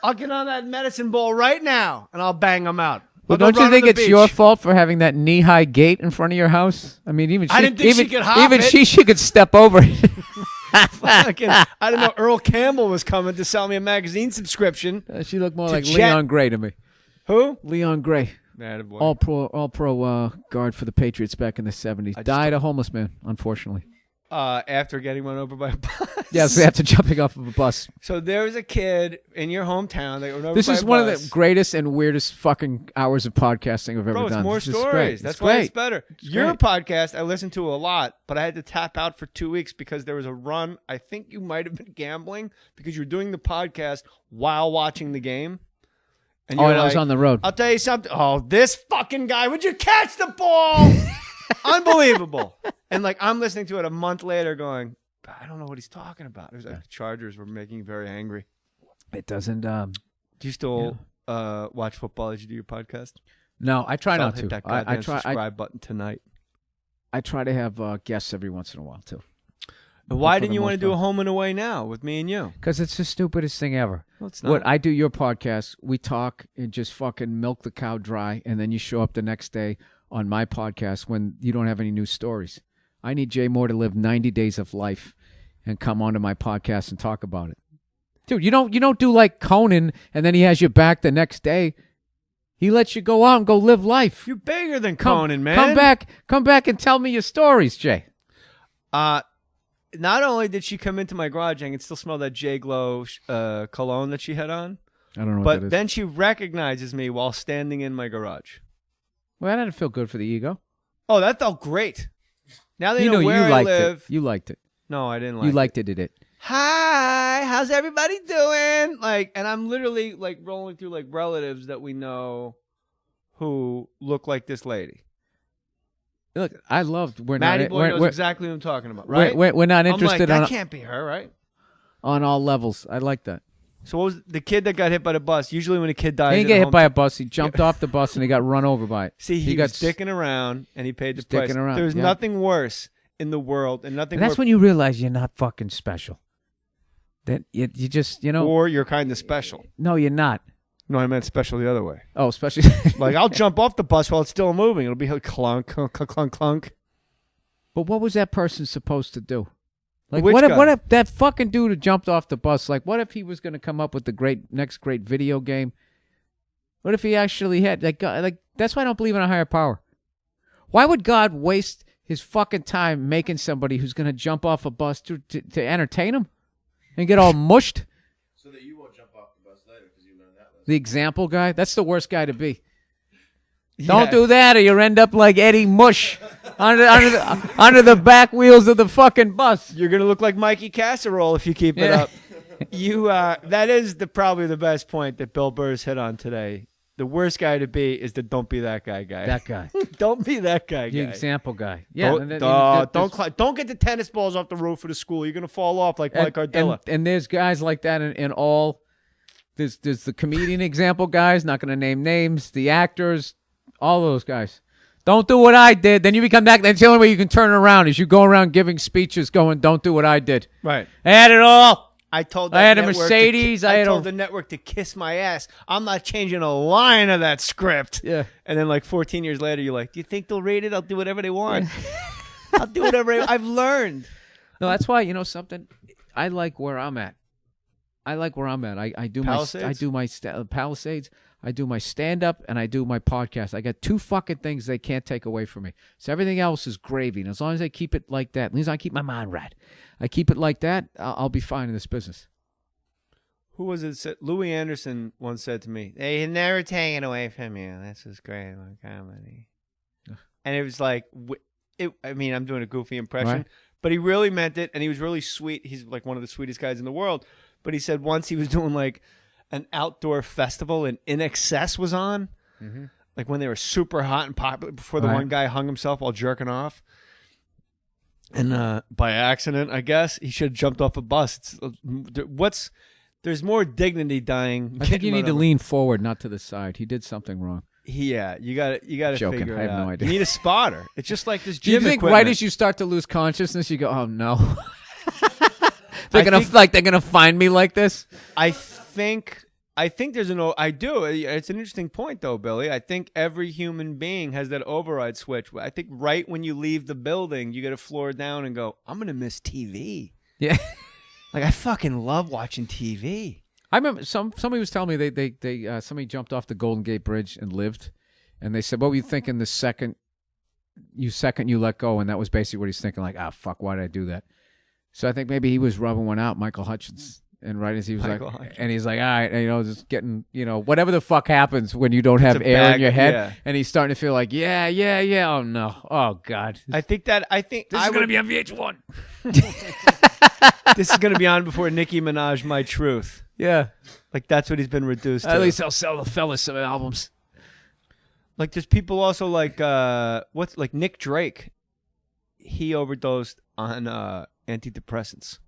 I'll get on that medicine ball right now and I'll bang them out. Well, don't you think it's your fault for having that knee-high gate in front of your house? I mean, even she, I didn't think she could hop even it. she could step over it. Fucking, I didn't know Earl Campbell was coming to sell me a magazine subscription. She looked more To like jet. Leon Gray to me. Who? Leon Gray, Attaboy. all pro guard for the Patriots back in the 70s. Died a homeless man, unfortunately. After getting run over by a bus. Yes, after jumping off of a bus. So there was a kid in your hometown that got run over This by is a one bus. of the greatest and weirdest fucking hours of podcasting I've ever Bro, it's done. more This is stories. great. That's It's why great. it's better. It's Your great. podcast, I listened to a lot, but I had to tap out for 2 weeks because there was a run. I think you might have been gambling because you were doing the podcast while watching the game. And Oh, you're and I was like, on the road. I'll tell you something. Oh, this fucking guy. Would you catch the ball? Unbelievable. And like I'm listening to it a month later going, I don't know what he's talking about. It was like the Chargers were making me very angry. It doesn't. Do you still watch football as you do your podcast? No, I try So I'll not hit to. that I goddamn try. subscribe button tonight. I try to have guests every once in a while too. Why For didn't the you want to most do a part. home and away now with me and you? Because it's the stupidest thing ever. Well, it's not. What I do your podcast, we talk and just fucking milk the cow dry, and then you show up the next day on my podcast when you don't have any new stories. I need Jay Mohr to live 90 days of life and come onto my podcast and talk about it. Dude, you don't do like Conan and then he has your back the next day. He lets you go out and go live life. You're bigger than Conan, man. Come back and tell me your stories, Jay. Not only did she come into my garage, I can still smell that J-Glow cologne that she had on, I don't know what that but is. then she recognizes me while standing in my garage. Well, that didn't feel good for the ego. Oh, that felt great. Now they You know know where you I liked live. it. You liked it. No, I didn't like You liked it. Hi, how's everybody doing? Like, and I'm literally like rolling through like relatives that we know who look like this lady. Look, I loved. Maddie Boy knows exactly what I'm talking about, right? We're not interested I'm like, that can't be her, right? on all levels. I like that. So what was the kid that got hit by the bus? Usually when a kid dies, He didn't get hit by a bus. He jumped off the bus and he got run over by it. See, he got was sticking around and he paid the sticking price. around, There's yeah. nothing worse in the world and nothing And that's more, when you realize you're not fucking special. That you just or you're kind of special. no, you're not. No, I meant special the other way. Oh, especially Like I'll jump off the bus while it's still moving. It'll be like clunk, clunk, clunk, clunk, clunk. But what was that person supposed to do? Like Which what guy? if that fucking dude who jumped off the bus? Like what if he was going to come up with the next great video game? What if he actually had like that's why I don't believe in a higher power. Why would God waste his fucking time making somebody who's going to jump off a bus to entertain him and get all mushed? So that you won't jump off the bus later because you learned that lesson. The example guy? That's the worst guy to be. Don't do that, or you end up like Eddie Mush under the back wheels of the fucking bus. You're gonna look like Mikey Casserole if you keep it up. That is probably the best point that Bill Burr's hit on today. The worst guy to be is the don't be that guy. That guy. Don't be that guy. The example guy. Yeah. Don't get the tennis balls off the roof of the school. You're gonna fall off like Mike Ardilla. And there's guys like that in all. There's the comedian example guys. Not gonna name names. The actors. All those guys. Don't do what I did. Then you become that. That's the only way you can turn it around is you go around giving speeches going, don't do what I did. Right. I had it all. I had a Mercedes. I told the network to kiss my ass. I'm not changing a line of that script. Yeah. And then like 14 years later, you're like, do you think they'll rate it? I'll do whatever they want. I'll do whatever I've learned. No, that's why, something. I like where I'm at. I do Palisades? I do my Palisades. I do my stand-up and I do my podcast. I got two fucking things they can't take away from me. So everything else is gravy. And as long as I keep it like that, as long as I keep my mind right, I keep it like that, I'll be fine in this business. Who was it? Louis Anderson once said to me, they never take it away from you. This is great on comedy. And it was like, I'm doing a goofy impression, right. But he really meant it. And he was really sweet. He's like one of the sweetest guys in the world. But he said once he was doing like an outdoor festival and In Excess was on, like when they were super hot and popular before the one guy hung himself while jerking off. And by accident, I guess, he should have jumped off a bus. There's more dignity dying. I think you need to lean forward, not to the side. He did something wrong. Yeah, you got to figure it out. I have no idea. You need a spotter. It's just like this Do you gym think equipment. right as you start to lose consciousness, you go, oh no. They're gonna find me like this. I think there's I do. It's an interesting point though, Billy. I think every human being has that override switch. I think right when you leave the building, you got to floor down and go, I'm gonna miss TV. Yeah. Like I fucking love watching TV. I remember somebody was telling me they somebody jumped off the Golden Gate Bridge and lived, and they said, what were you thinking the second you let go? And that was basically what he's thinking, like, fuck, why did I do that? So I think maybe he was rubbing one out, Michael Hutchins. And right as he was and he's like, all right, just getting, whatever the fuck happens when you don't have air in your head. Yeah. And he's starting to feel like, yeah. Oh, no. Oh, God. I think this is going to be on VH1. This is going to be on before Nicki Minaj, My Truth. Yeah. Like, that's what he's been reduced to. At least I'll sell the fellas some albums. Like, there's people also like, Nick Drake. He overdosed on antidepressants.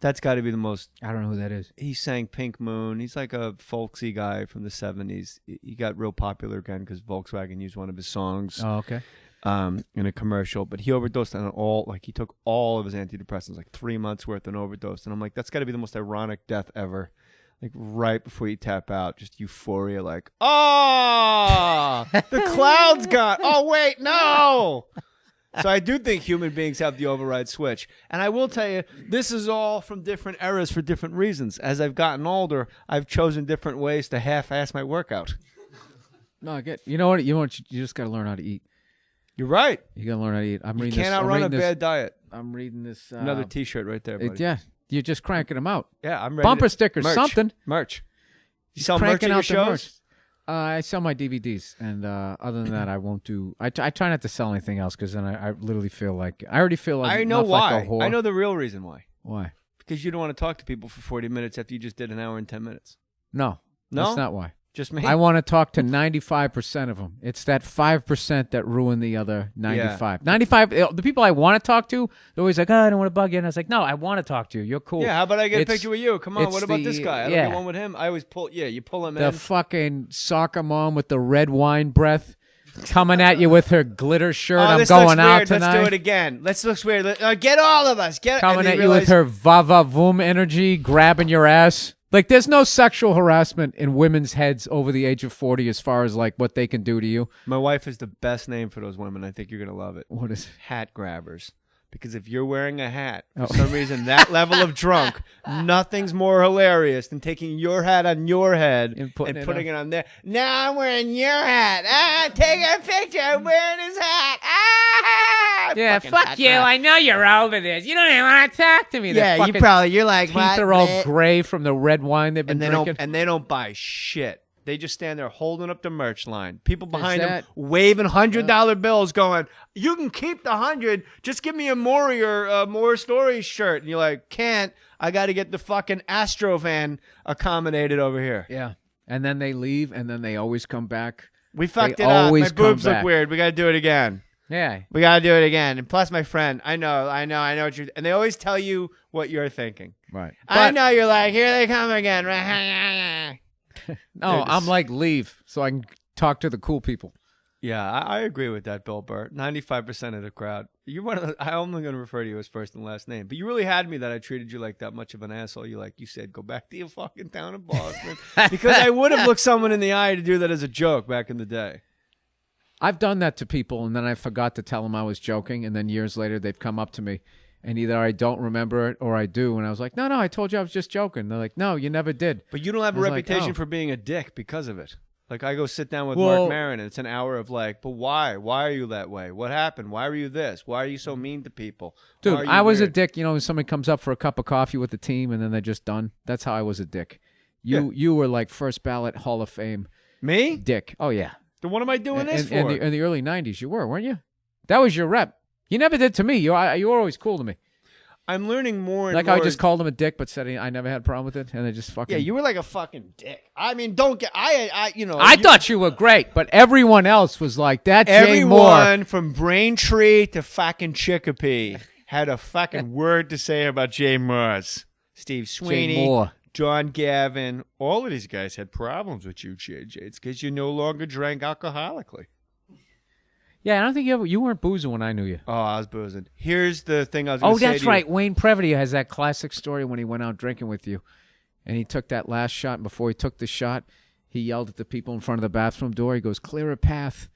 That's got to be the most... I don't know who that is. He sang Pink Moon. He's like a folksy guy from the 70s. He got real popular again because Volkswagen used one of his songs. Oh, okay. In a commercial. But he overdosed on he took all of his antidepressants, like 3 months worth, and overdosed. And I'm like, that's got to be the most ironic death ever. Like right before you tap out, just euphoria, like, oh, the cloud's gone. Oh, wait, no. So I do think human beings have the override switch. And I will tell you, this is all from different eras for different reasons. As I've gotten older, I've chosen different ways to half-ass my workout. No, I get. You know what? You just got to learn how to eat. You're right. You got to learn how to eat. You can't outrun a bad diet. I'm reading this. Another T-shirt right there, buddy. Yeah, you're just cranking them out. Yeah, I'm ready. Bumper stickers, something. Merch. You sell merch at your shows? I sell my DVDs, and other than that, I won't do. I try not to sell anything else because then I literally feel like I already feel like I know why. Like a whore. I know the real reason why. Why? Because you don't want to talk to people for 40 minutes after you just did an hour and 10 minutes. No, that's not why. Just me. I want to talk to 95% of them. It's that 5% that ruin the other 95. 95. The people I want to talk to, they're always like, I don't want to bug you. And I was like, no, I want to talk to you. You're cool. Yeah, how about I get a picture with you? Come on, what about this guy? I don't get one with him. I always pull. Yeah, you pull him in. The fucking soccer mom with the red wine breath coming at you with her glitter shirt. I'm going out tonight. Let's do it again. Let's look weird. Get all of us. Coming at you with her va-va-voom energy, grabbing your ass. Like, there's no sexual harassment in women's heads over the age of 40 as far as, like, what they can do to you. My wife is the best name for those women. I think you're going to love it. What is it? Hat grabbers. Because if you're wearing a hat, for some reason, that level of drunk, nothing's more hilarious than taking your hat on your head and putting it on there. Now I'm wearing your hat. Take a picture. I'm wearing his hat. Yeah, fuck you. I know you're over this. You don't even want to talk to me. Yeah, you're like, teeth are all gray from the red wine they've been drinking. And they don't buy shit. They just stand there holding up the merch line. People behind them that- waving $100 bills going, you can keep the 100. Just give me a Mohr or Mohr Stories shirt. And you're like, can't. I got to get the fucking Astro van accommodated over here. Yeah. And then they leave, and then they always come back. We fucked They it up. My always come boobs look back. weird. We got to do it again. Yeah. We got to do it again. And plus my friend, I know what you're, and they always tell you what you're thinking. Right. I know you're like, here they come again. No, I'm like, leave so I can talk to the cool people. Yeah, I agree with that, Bill Burr. 95% of the crowd. You're one of the, I'm only going to refer to you as first and last name, but you really had me that I treated you like that much of an asshole. You said, go back to your fucking town of Boston. Because I would have looked someone in the eye to do that as a joke back in the day. I've done that to people, and then I forgot to tell them I was joking, and then years later they've come up to me, and either I don't remember it or I do, and I was like, no, I told you I was just joking. They're like, no, you never did. But you don't have a I was like, reputation oh. for being a dick because of it. Like, I go sit down with Well- Mark Maron, and it's an hour of like, but why? Why are you that way? What happened? Why were you this? Why are you so mean to people? Why Dude, are you I was a weird? dick. You know, when somebody comes up for a cup of coffee with the team, and then they're just done. That's how I was a dick. You were like first ballot Hall of Fame Me? dick. Oh, yeah. Then what am I doing this for? In the early 90s, you were, weren't you? That was your rep. You never did to me. You were always cool to me. I'm learning more and Like more. I just called him a dick, but said I never had a problem with it, and they just fucking. Yeah, you were like a fucking dick. I mean, don't get. I thought you were great, but everyone else was like that. Jay Mohr. Everyone from Braintree to fucking Chicopee had a fucking word to say about Jay Mohr's. Steve Jay Sweeney, Mohr. John Gavin, all of these guys had problems with you, JJ. It's because you no longer drank alcoholically. Yeah, I don't think you weren't boozing when I knew you. Oh, I was boozing. Here's the thing I was going to say. That's right. Wayne Previty has that classic story when he went out drinking with you, and he took that last shot. And before he took the shot, he yelled at the people in front of the bathroom door. He goes, "Clear a path."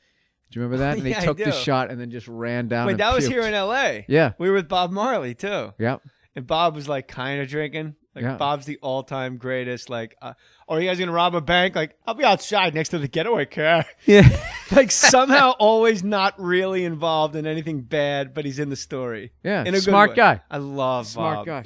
Do you remember that? And Yeah, he took I the do. shot and then just ran down. Wait, and that was puked. here in L.A. Yeah. We were with Bob Marley, too. Yep. And Bob was like kind of drinking. Like Yeah. Bob's the all-time greatest. Like, are you guys gonna rob a bank? Like, I'll be outside next to the getaway car. Yeah. Like somehow always not really involved in anything bad, but he's in the story. Yeah, in a good smart way. guy. I love Smart Bob. guy.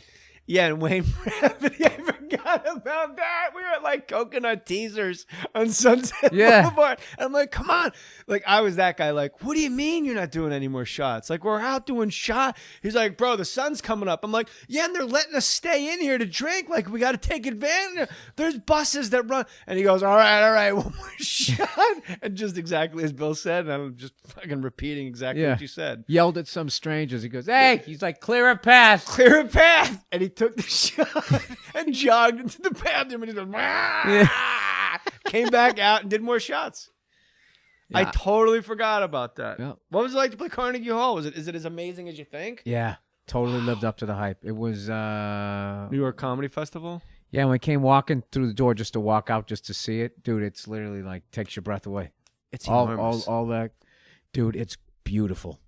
Yeah, and Wayne Previty, I forgot about that. We were at like Coconut Teasers on Sunset Yeah. Boulevard. And I'm like, come on. Like, I was that guy. Like, what do you mean you're not doing any more shots? Like, we're out doing shot. He's like, bro, the sun's coming up. I'm like, yeah, and they're letting us stay in here to drink. Like, we got to take advantage. There's buses that run. And he goes, all right, one more shot. And just exactly as Bill said. And I'm just fucking repeating exactly what you said. Yelled at some strangers. He goes, "Hey!" He's like, "Clear a path." Clear a path. And he took the shot and jogged into the bathroom and he goes, came back out and did more shots. I Yeah. totally forgot about that. Yeah. What was it like to play Carnegie Hall? Is it as amazing as you think? Yeah, totally lived up to the hype. It was, New York Comedy Festival? yeah, when we came walking through the door just to walk out just to see it, dude, it's literally like takes your breath away. It's All that, dude, it's beautiful.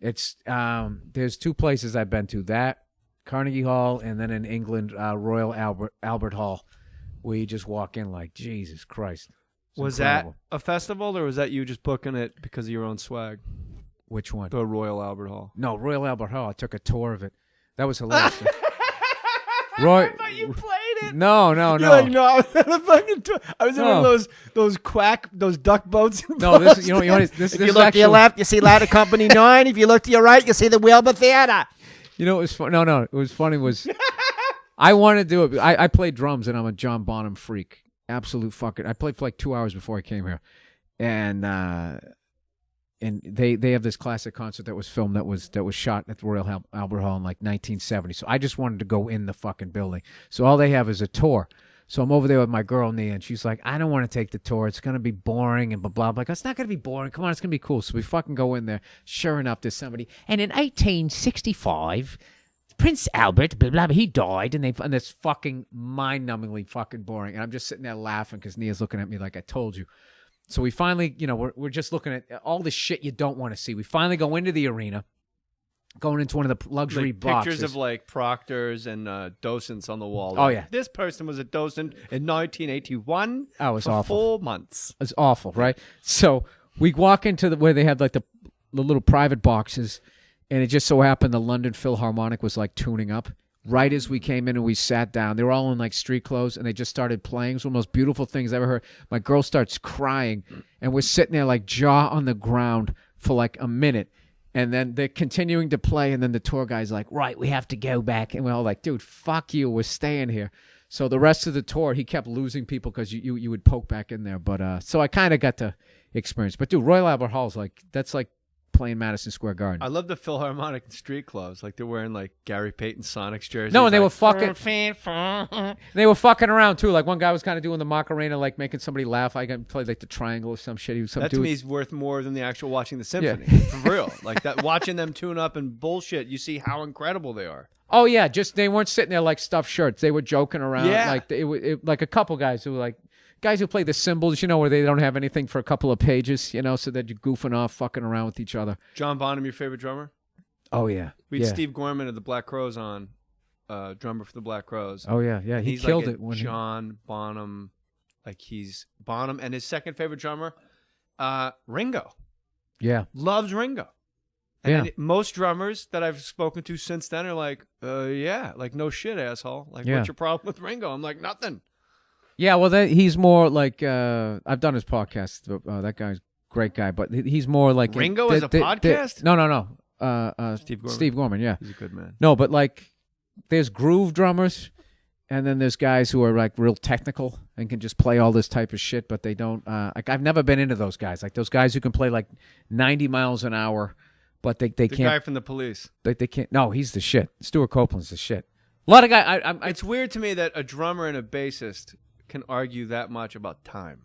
It's, there's two places I've been to, that Carnegie Hall, and then in England, Royal Albert Hall, where you just walk in like, Jesus Christ. It's Was incredible. that a festival or was that you just booking it because of your own swag? Which one? The Royal Albert Hall. No, Royal Albert Hall. I took a tour of it. That was hilarious. Roy, I thought you played it. no. You're like, no, I was on a fucking tour. I was in one of those duck boats. In No, this Boston. you know this If this you is look to actually, your left, you see Ladder Company 9. If you look to your right, you see the Wilbur Theater. You know, it was fun. No, it was funny. Was I wanted to do it? I played drums, and I'm a John Bonham freak. Absolute fucking. I played for like 2 hours before I came here, and they have this classic concert that was filmed that was shot at the Royal Albert Hall in like 1970. So I just wanted to go in the fucking building. So all they have is a tour. So I'm over there with my girl Nia, and she's like, "I don't want to take the tour. It's gonna be boring and blah blah." I'm like, "It's not gonna be boring. Come on, it's gonna be cool." So we fucking go in there. Sure enough, there's somebody. And in 1865, Prince Albert, blah blah, blah, he died, and it's fucking mind-numbingly fucking boring. And I'm just sitting there laughing because Nia's looking at me like I told you. So we finally, we're just looking at all the shit you don't want to see. We finally go into the arena, going into one of the luxury Like boxes. pictures of like proctors and docents on the wall. Oh, Like, yeah. this person was a docent in 1981 Oh, it's for awful. 4 months. It's awful, right? So we walk into where they have like the little private boxes, and it just so happened the London Philharmonic was like tuning up. right as we came in and we sat down. They were all in like street clothes and they just started playing. It was one of the most beautiful things I ever heard. My girl starts crying and we're sitting there like jaw on the ground for like a minute. And then they're continuing to play. And then the tour guy's like, right, we have to go back. And we're all like, dude, fuck you. We're staying here. So the rest of the tour, he kept losing people because you would poke back in there. But so I kind of got to experience. But dude, Royal Albert Hall's like, that's like playing Madison Square Garden. I love the Philharmonic street clothes. Like they're wearing like Gary Payton Sonics jerseys. No, and they like, were fucking. They were fucking around too. Like one guy was kind of doing the Macarena, like making somebody laugh. I got played like the triangle or some shit. He was some that to dude. me is worth more than the actual watching the symphony. For real. Like that, watching them tune up and bullshit. You see how incredible they are. Oh yeah, just they weren't sitting there like stuffed shirts. They were joking around. Yeah. Like like a couple guys who were like guys who play the cymbals, you know, where they don't have anything for a couple of pages, you know, so that you're goofing off, fucking around with each other. John Bonham, your favorite drummer? Oh yeah. We had Steve Gorman of the Black Crowes on, drummer for the Black Crowes. Oh yeah, yeah. He He's killed like it when John Bonham, like he's Bonham, and his second favorite drummer, Ringo. Yeah. Loves Ringo. And most drummers that I've spoken to since then are like, yeah, like no shit, asshole. Like, what's your problem with Ringo? I'm like, nothing. Yeah, well, he's more like I've done his podcast. That guy's a great guy, but he's more like Ringo as a podcast. No. Steve Gorman. Steve Gorman, yeah, he's a good man. No, but like, there's groove drummers, and then there's guys who are like real technical and can just play all this type of shit, but they don't. Like, I've never been into those guys. Like those guys who can play like 90 miles an hour, but they can't. The guy from the Police. They can't. No, he's the shit. Stuart Copeland's the shit. A lot of guys. It's weird to me that a drummer and a bassist can argue that much about time.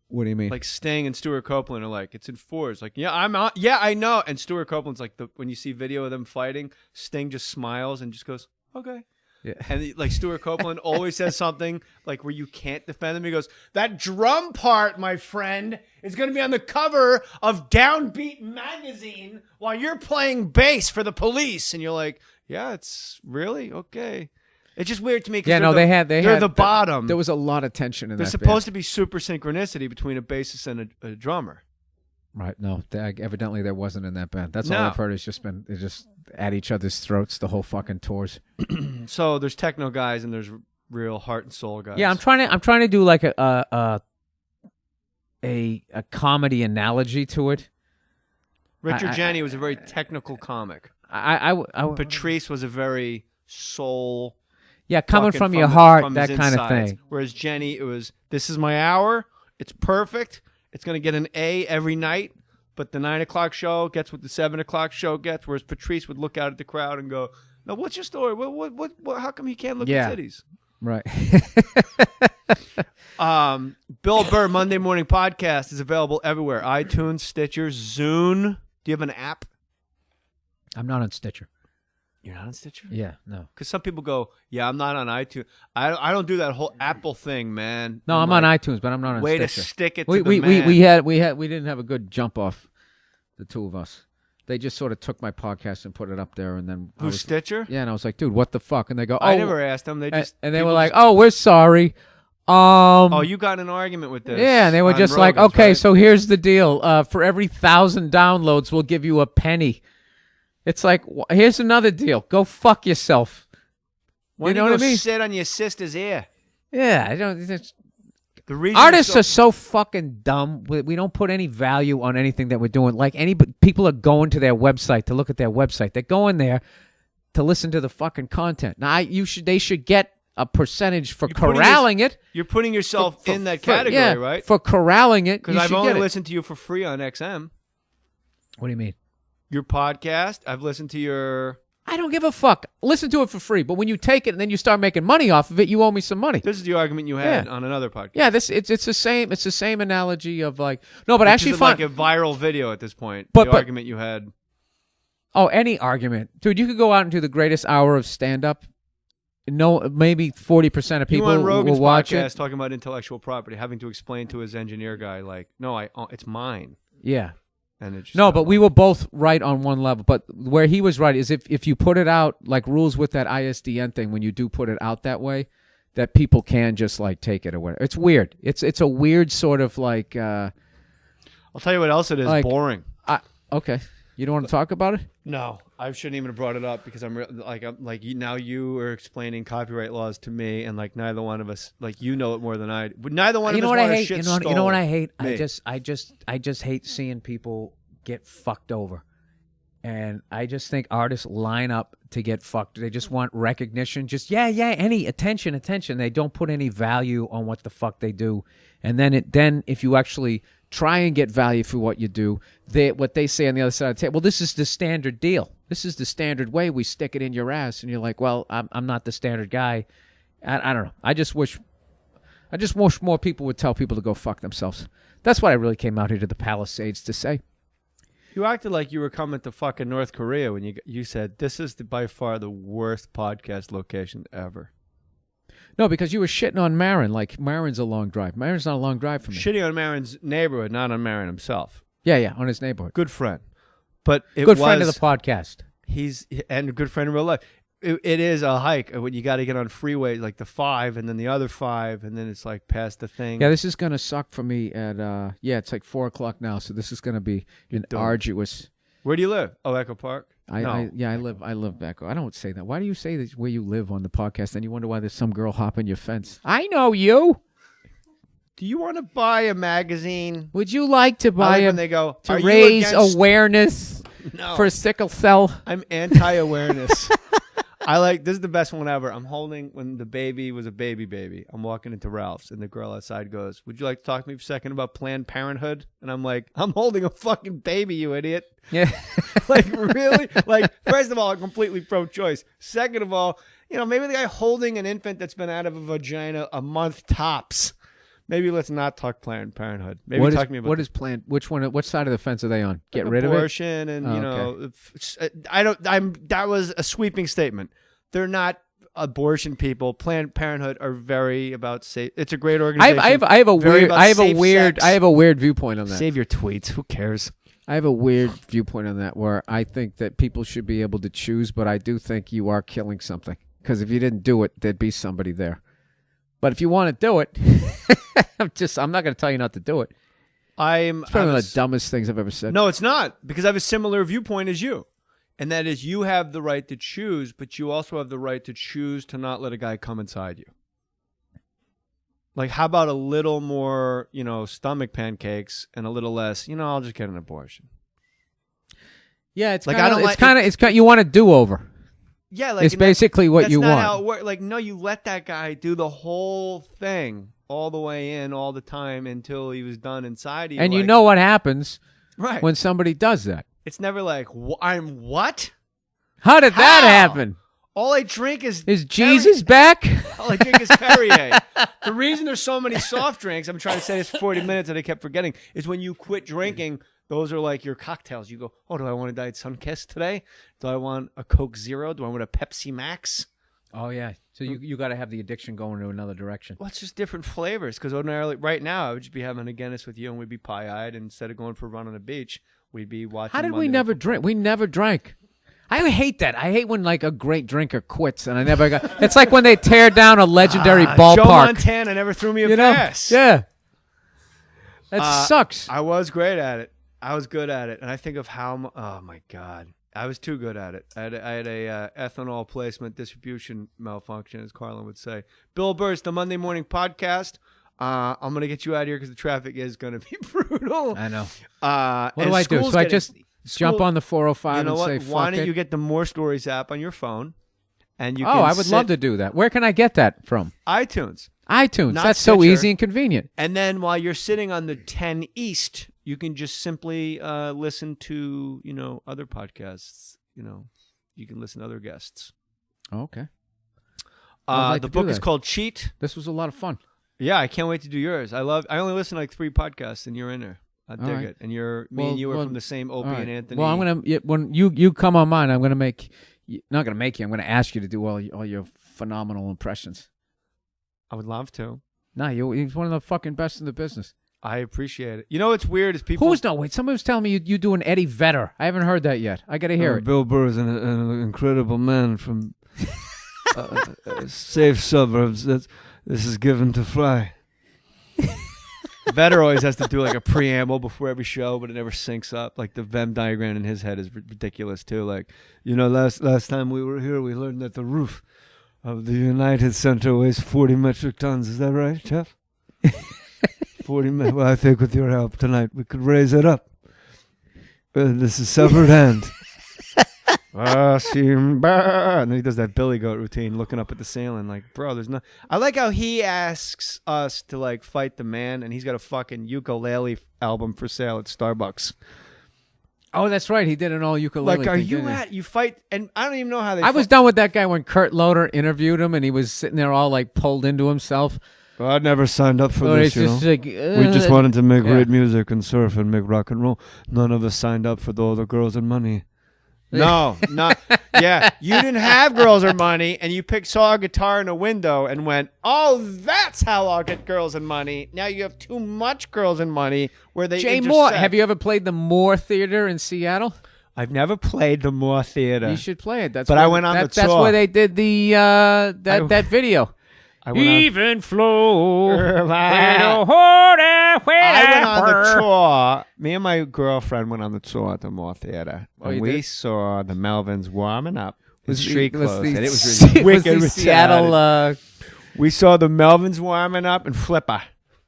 What do you mean? Like Sting and Stuart Copeland are like, it's in fours. Like, yeah, I'm on. Yeah, I know. And Stuart Copeland's like, when you see video of them fighting, Sting just smiles and just goes, okay. Yeah. And like Stuart Copeland always says something like where you can't defend him. He goes, that drum part, my friend, is going to be on the cover of Downbeat magazine while you're playing bass for the Police. And you're like, yeah, it's really okay. It's just weird to me. Yeah, no, they're the bottom. There was a lot of tension in that. There's supposed to be super synchronicity between a bassist and a drummer. Right. No, evidently there wasn't in that band. That's all I've heard. It's just been just at each other's throats the whole fucking tours. So there's techno guys and there's real heart and soul guys. Yeah, I'm trying to do like a comedy analogy to it. Richard Jeni was a very technical comic. Patrice was a very soul. Yeah, coming from your heart, that kind of thing. Whereas Jeni, it was, this is my hour. It's perfect. It's going to get an A every night. But the 9 o'clock show gets what the 7 o'clock show gets. Whereas Patrice would look out at the crowd and go, "No, what's your story? What? How come he can't look at titties?" Right. Bill Burr Monday Morning Podcast is available everywhere: iTunes, Stitcher, Zune. Do you have an app? I'm not on Stitcher. You're not on Stitcher? Yeah, no. Because some people go, yeah, I'm not on iTunes. I don't do that whole Apple thing, man. No, I'm on iTunes, but I'm not on Stitcher. Way to Stitcher. stick it to the man. We didn't have a good jump off, the two of us. They just sort of took my podcast and put it up there, and then Stitcher? Yeah, and I was like, dude, what the fuck? And they go, I never asked them. They just and they were like, oh, we're sorry. You got in an argument with this. Yeah, and they were just Rogan's, like, okay, right? so here's the deal. For every 1,000 downloads, we'll give you a penny. It's like, here's another deal. Go fuck yourself. When you know what I mean? Sit on your sister's ear. Yeah, I don't. The reason artists are so fucking dumb. We don't put any value on anything that we're doing. Like people are going to their website to look at their website. They're going there to listen to the fucking content. Now, they should get a percentage for corralling it. You're putting yourself in that category, right? For corralling it, because I've only listened to you for free on XM. What do you mean? Your podcast. I've listened to your. I don't give a fuck. Listen to it for free, but when you take it and then you start making money off of it, you owe me some money. This is the argument you had on another podcast. Yeah, it's the same. It's the same analogy of like no, but actually, like a viral video at this point. But argument you had. Oh, any argument, dude. You could go out and do the greatest hour of stand-up. No, maybe 40% of people on Rogan's will watch podcast it. Talking about intellectual property, having to explain to his engineer guy, like, no, it's mine. Yeah. And it just but we were both right on one level. But where he was right is if you put it out, like rules with that ISDN thing, when you do put it out that way, that people can just like take it or whatever. It's weird. It's a weird sort of like. I'll tell you what else it is. Like, boring. Okay. You don't want to talk about it? No, I shouldn't even have brought it up because I'm now you are explaining copyright laws to me, and like neither one of us, like you know it more than I do. But neither one of us want to shit You know what I hate? Me. I just hate seeing people get fucked over. And I just think artists line up to get fucked. They just want recognition. Just any attention. They don't put any value on what the fuck they do. And then if you actually try and get value for what you do, what they say on the other side of the table, well, this is the standard deal. This is the standard way. We stick it in your ass, and you're like, well, I'm not the standard guy. I don't know. I just wish more people would tell people to go fuck themselves. That's what I really came out here to the Palisades to say. You acted like you were coming to fucking North Korea when you said this is by far the worst podcast location ever. No, because you were shitting on Marin. Like, Marin's a long drive. Marin's not a long drive for me. Shitting on Marin's neighborhood, not on Marin himself. Yeah, on his neighborhood. Good friend. But good friend of the podcast. And a good friend in real life. It is a hike when you got to get on freeways like the 5 and then the other 5 and then it's like past the thing. Yeah, this is gonna suck for me at it's like 4:00 now, so this is gonna be arduous. Where do you live? Oh, Echo Park. I live back. I don't say that. Why do you say that where you live on the podcast? And you wonder why there's some girl hopping your fence. I know you. Do you want to buy a magazine? Would you like to buy when they go to raise awareness for sickle cell? I'm anti-awareness. This is the best one ever. I'm holding when the baby was a baby. I'm walking into Ralph's and the girl outside goes, "Would you like to talk to me for a second about Planned Parenthood?" And I'm like, "I'm holding a fucking baby, you idiot." Yeah. Like, really? Like, first of all, I'm completely pro-choice. Second of all, maybe the guy holding an infant that's been out of a vagina a month tops. Maybe let's not talk Planned Parenthood. Maybe talk to me about what is planned. Which one? What side of the fence are they on? Get rid abortion of it. And that was a sweeping statement. They're not abortion people. Planned Parenthood are very about safe. It's a great organization. I have a weird viewpoint on that. Save your tweets. Who cares? I have a weird viewpoint on that where I think that people should be able to choose, but I do think you are killing something because if you didn't do it, there'd be somebody there. But if you want to do it, I'm not going to tell you not to do it. It's probably one of the dumbest things I've ever said. No, it's not, because I have a similar viewpoint as you. And that is you have the right to choose, but you also have the right to choose to not let a guy come inside you. Like, how about a little more, stomach pancakes and a little less, I'll just get an abortion. Yeah, it's like you want a do-over. Yeah, like it's basically what you want. That's not how it works. Like, no, you let that guy do the whole thing all the way in, all the time until he was done inside you. And you know what happens right when somebody does that. It's never like, I'm what? How did that happen? All I drink is Jesus back? All I drink is Perrier. The reason there's so many soft drinks, I'm trying to say this for 40 minutes and I kept forgetting, is when you quit drinking, those are like your cocktails. You go, oh, do I want a Diet Sunkist today? Do I want a Coke Zero? Do I want a Pepsi Max? Oh, yeah. So you got to have the addiction going in another direction. Well, it's just different flavors. Because ordinarily, right now, I would just be having a Guinness with you and we'd be pie-eyed. And instead of going for a run on the beach, we'd be watching. How did we never drink? We never drank. I hate that. I hate when like a great drinker quits and I never got. It's like when they tear down a legendary ballpark. Joe Montana never threw me a pass. Yeah. That sucks. I was great at it. I was good at it. And I think of how, oh my God, I was too good at it. I had a ethanol placement distribution malfunction, as Carlin would say. Bill Burr, the Monday Morning Podcast. I'm going to get you out of here because the traffic is going to be brutal. I know. What do I do? So I just jump on the 405 and say, fuck Why don't it? you get the Mohr Stories app on your phone? And you can I would love to do that. Where can I get that from? iTunes. iTunes. Not That's Stitcher. so easy and convenient. And then while you're sitting on the 10 East, you can just simply listen to, other podcasts. You can listen to other guests. Oh, okay. The book is called Cheat. This was a lot of fun. Yeah, I can't wait to do yours. I only listen to like 3 podcasts, and you're in there. I dig it. And me and you are from the same Opie and Anthony. Well, I'm gonna when you come on mine, I'm gonna make. Not gonna make you. I'm gonna ask you to do all your phenomenal impressions. I would love to. No, he's one of the fucking best in the business. I appreciate it. You know what's weird is people. Wait, somebody was telling me you do an Eddie Vedder. I haven't heard that yet. I gotta hear it. Bill Burr is an incredible man from safe suburbs. This is given to fly. Vetter always has to do like a preamble before every show, but it never syncs up. Like the Venn diagram in his head is ridiculous too. Like, last time we were here, we learned that the roof of the United Center weighs 40 metric tons. Is that right, Jeff? 40. Well, I think with your help tonight, we could raise it up. This is severed hand. And then he does that Billy Goat routine, looking up at the ceiling, like, bro, there's no. I like how he asks us to like fight the man, and he's got a fucking ukulele album for sale at Starbucks. Oh, that's right. He did an all ukulele. Like, are thing, you didn't he? at? You fight, and I don't even know how they. I was done with that guy when Kurt Loder interviewed him, and he was sitting there all like pulled into himself. Well, I never signed up for Or this. it's just like, We just wanted to make yeah. great music and surf and make rock and roll. None of us signed up for all the girls and money. No, not. Yeah, you didn't have girls or money, and you saw a guitar in a window and went, "Oh, that's how I'll get girls and money." Now you have too much girls and money where they. Jay intersect. Mohr. Have you ever played the Mohr Theater in Seattle? I've never played the Mohr Theater. You should play it. That's But where, I went on the That's tour. where they did the that video. I went on, Even flow. I went on the tour. Me and my girlfriend went on the tour at the Mohr Theater. Oh, And you we did? saw the Melvins warming up with Was street the- was clothes. the- And it was really was wicked the retarded. Seattle. We saw the Melvins warming up and Flipper.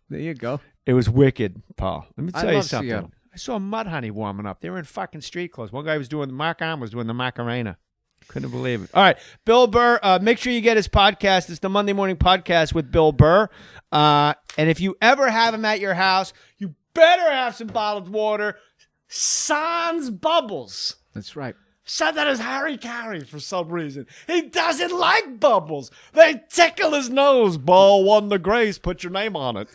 There you go. It was wicked, Paul. Let me I tell you love something. Seattle. I saw Mudhoney warming up. They were in fucking street clothes. One guy was doing Mark Arm was doing the Macarena. Couldn't believe it. All right, Bill Burr. Make sure you get his podcast. It's the Monday Morning Podcast with Bill Burr. And if you ever have him at your house, you better have some bottled water. Sans bubbles. That's right. Said that as Harry Carey for some reason. He doesn't like bubbles. They tickle his nose. Ball won the Grace. Put your name on it.